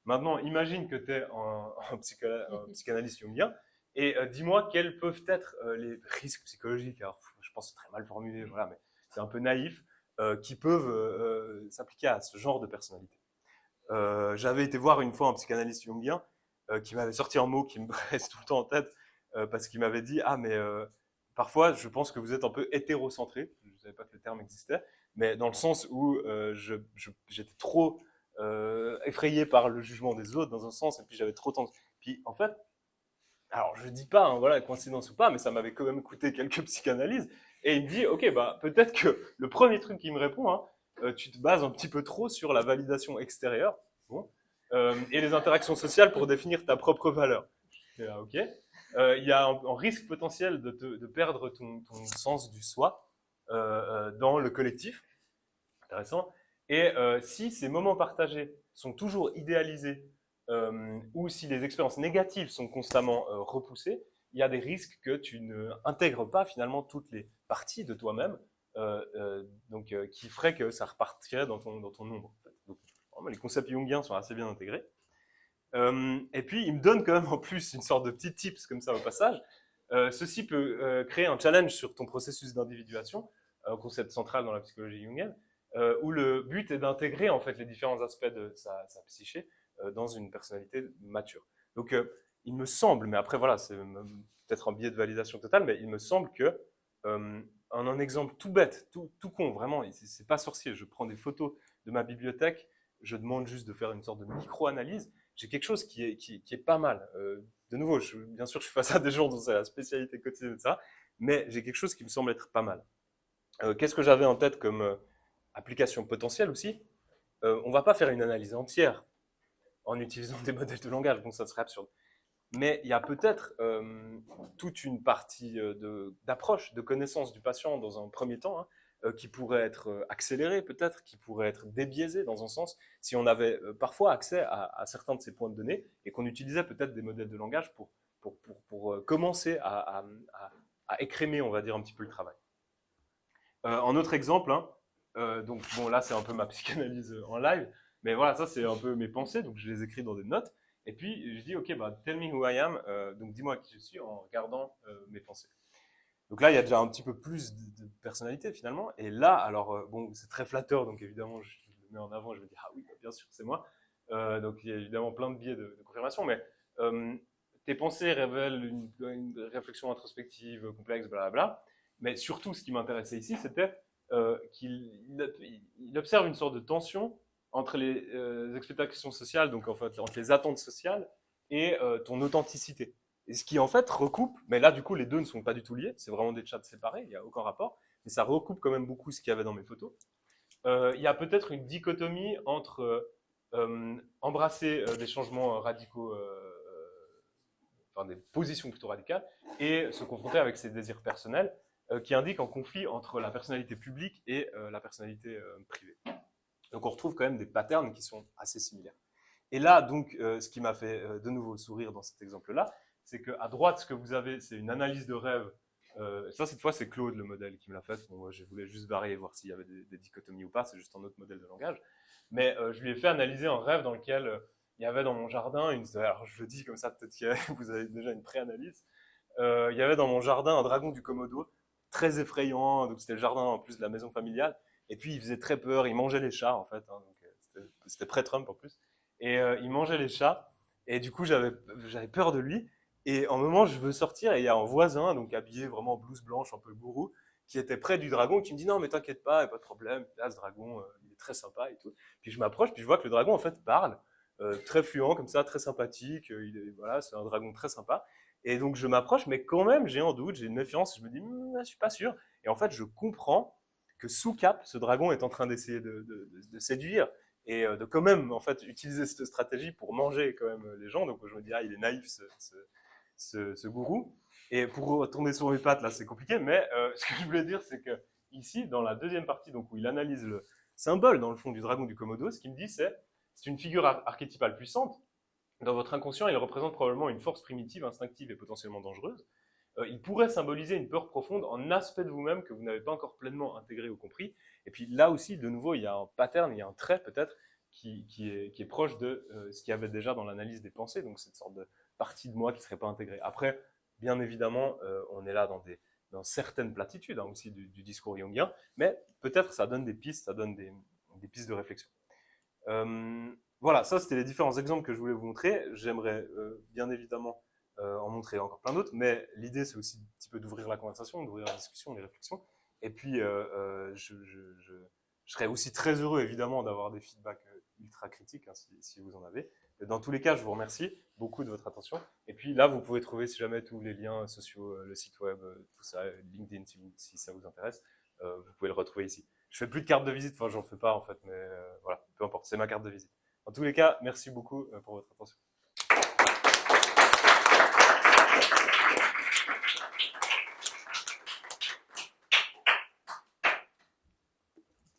maintenant, imagine que tu es un psychanalyste jungien et dis-moi quels peuvent être les risques psychologiques. Alors, je pense que c'est très mal formulé, voilà, mais c'est un peu naïf, qui peuvent s'appliquer à ce genre de personnalité. J'avais été voir une fois un psychanalyste jungien qui m'avait sorti un mot qui me reste tout le temps en tête parce qu'il m'avait dit « Ah, mais parfois, je pense que vous êtes un peu hétérocentré. » Je ne savais pas que le terme existait, mais dans le sens où j'étais trop effrayé par le jugement des autres dans un sens, et puis j'avais trop tendance. Puis en fait, alors je dis pas, voilà, coïncidence ou pas, mais ça m'avait quand même coûté quelques psychanalyses. Et il me dit, ok, peut-être que le premier truc qu'il me répond, tu te bases un petit peu trop sur la validation extérieure, et les interactions sociales pour définir ta propre valeur. Ok. Il y a un risque potentiel de perdre ton sens du soi dans le collectif. Intéressant. Et si ces moments partagés sont toujours idéalisés ou si les expériences négatives sont constamment repoussées, il y a des risques que tu ne intègres pas finalement toutes les parties de toi-même qui feraient que ça repartirait dans ton ombre. En fait. Donc, vraiment, les concepts jungiens sont assez bien intégrés. Et puis, il me donne quand même en plus une sorte de petit tips comme ça au passage. Ceci peut créer un challenge sur ton processus d'individuation, un concept central dans la psychologie jungienne, où le but est d'intégrer en fait les différents aspects de sa psyché dans une personnalité mature. Donc, il me semble, mais après voilà, c'est peut-être un biais de validation totale, mais il me semble que un exemple tout bête, tout con, vraiment, c'est pas sorcier. Je prends des photos de ma bibliothèque, je demande juste de faire une sorte de micro-analyse. J'ai quelque chose qui est pas mal. De nouveau, bien sûr, je suis face à des gens dont c'est la spécialité quotidienne de ça, mais j'ai quelque chose qui me semble être pas mal. Qu'est-ce que j'avais en tête comme application potentielle aussi? On va pas faire une analyse entière en utilisant des modèles de langage, bon, ça serait absurde. Mais il y a peut-être toute une partie d'approche, de connaissance du patient dans un premier temps, qui pourrait être accéléré peut-être, qui pourrait être débiaisé dans un sens, si on avait parfois accès à certains de ces points de données et qu'on utilisait peut-être des modèles de langage pour commencer à écrémer, on va dire, un petit peu le travail. Un autre exemple, hein, donc bon là c'est un peu ma psychanalyse en live, mais voilà, ça c'est un peu mes pensées, donc je les écris dans des notes, et puis je dis ok, bah, tell me who I am, donc dis-moi qui je suis en regardant mes pensées. Donc là, il y a déjà un petit peu plus de personnalité finalement. Et là, alors, bon, c'est très flatteur, donc évidemment, je le mets en avant, je me dis, ah oui, bien sûr, c'est moi. Donc il y a évidemment plein de biais de confirmation, mais tes pensées révèlent une réflexion introspective complexe, blablabla. Mais surtout, ce qui m'intéressait ici, c'était qu'il observe une sorte de tension entre les expectations sociales, donc en fait, entre les attentes sociales et ton authenticité. Et ce qui en fait recoupe, mais là du coup les deux ne sont pas du tout liés, c'est vraiment des chats séparés, il n'y a aucun rapport, mais ça recoupe quand même beaucoup ce qu'il y avait dans mes photos. Il y a peut-être une dichotomie entre embrasser des changements radicaux, enfin des positions plutôt radicales, et se confronter avec ses désirs personnels, qui indiquent un conflit entre la personnalité publique et la personnalité privée. Donc on retrouve quand même des patterns qui sont assez similaires. Et là donc ce qui m'a fait de nouveau sourire dans cet exemple-là, c'est qu'à droite, ce que vous avez, c'est une analyse de rêve. Ça, cette fois, c'est Claude, le modèle, qui me l'a fait. Bon, moi, je voulais juste varier, voir s'il y avait des dichotomies ou pas. C'est juste un autre modèle de langage. Mais je lui ai fait analyser un rêve dans lequel il y avait dans mon jardin une... Alors, je le dis comme ça, peut-être que vous avez déjà une pré-analyse. Il y avait dans mon jardin un dragon du Komodo, très effrayant. Donc, c'était le jardin, en plus, de la maison familiale. Et puis, il faisait très peur. Il mangeait les chats, en fait. Hein, donc, c'était pré-Trump, en plus. Et il mangeait les chats. Et du coup, j'avais peur de lui. Et en moment, je veux sortir et il y a un voisin, donc habillé vraiment en blouse blanche, un peu gourou, qui était près du dragon, qui me dit non, mais t'inquiète pas, il n'y a pas de problème, là, ce dragon, il est très sympa et tout. Puis je m'approche, puis je vois que le dragon, en fait, parle, très fluent, comme ça, très sympathique, voilà, c'est un dragon très sympa. Et donc je m'approche, mais quand même, j'ai un doute, j'ai une méfiance, je me dis, je suis pas sûr. Et en fait, je comprends que sous cap, ce dragon est en train d'essayer de séduire et de quand même, en fait, utiliser cette stratégie pour manger quand même les gens. Donc je me dis, ah, il est naïf, ce gourou. Et pour retourner sur mes pattes, là, c'est compliqué, mais ce que je voulais dire, c'est que ici, dans la deuxième partie, donc où il analyse le symbole, dans le fond, du dragon du Komodo, ce qu'il me dit, c'est une figure archétypale puissante. Dans votre inconscient, il représente probablement une force primitive, instinctive et potentiellement dangereuse. Il pourrait symboliser une peur profonde, un aspect de vous-même que vous n'avez pas encore pleinement intégré ou compris. Et puis là aussi, de nouveau, il y a un pattern, il y a un trait peut-être qui est proche de ce qu'il y avait déjà dans l'analyse des pensées, donc cette sorte de partie de moi qui ne serait pas intégrée. Après, bien évidemment, on est là dans certaines platitudes hein, aussi du discours jungien, mais peut-être ça donne des pistes, ça donne des pistes de réflexion. Voilà, ça c'était les différents exemples que je voulais vous montrer. J'aimerais bien évidemment en montrer encore plein d'autres, mais l'idée c'est aussi un petit peu d'ouvrir la conversation, d'ouvrir la discussion, les réflexions. Et puis, je serais aussi très heureux évidemment d'avoir des feedbacks ultra critiques hein, si vous en avez. Dans tous les cas, je vous remercie beaucoup de votre attention. Et puis là, vous pouvez trouver, si jamais, tous les liens sociaux, le site web, tout ça, LinkedIn, si ça vous intéresse. Vous pouvez le retrouver ici. Je fais plus de carte de visite, enfin, j'en fais pas en fait, mais voilà, peu importe, c'est ma carte de visite. En tous les cas, merci beaucoup pour votre attention.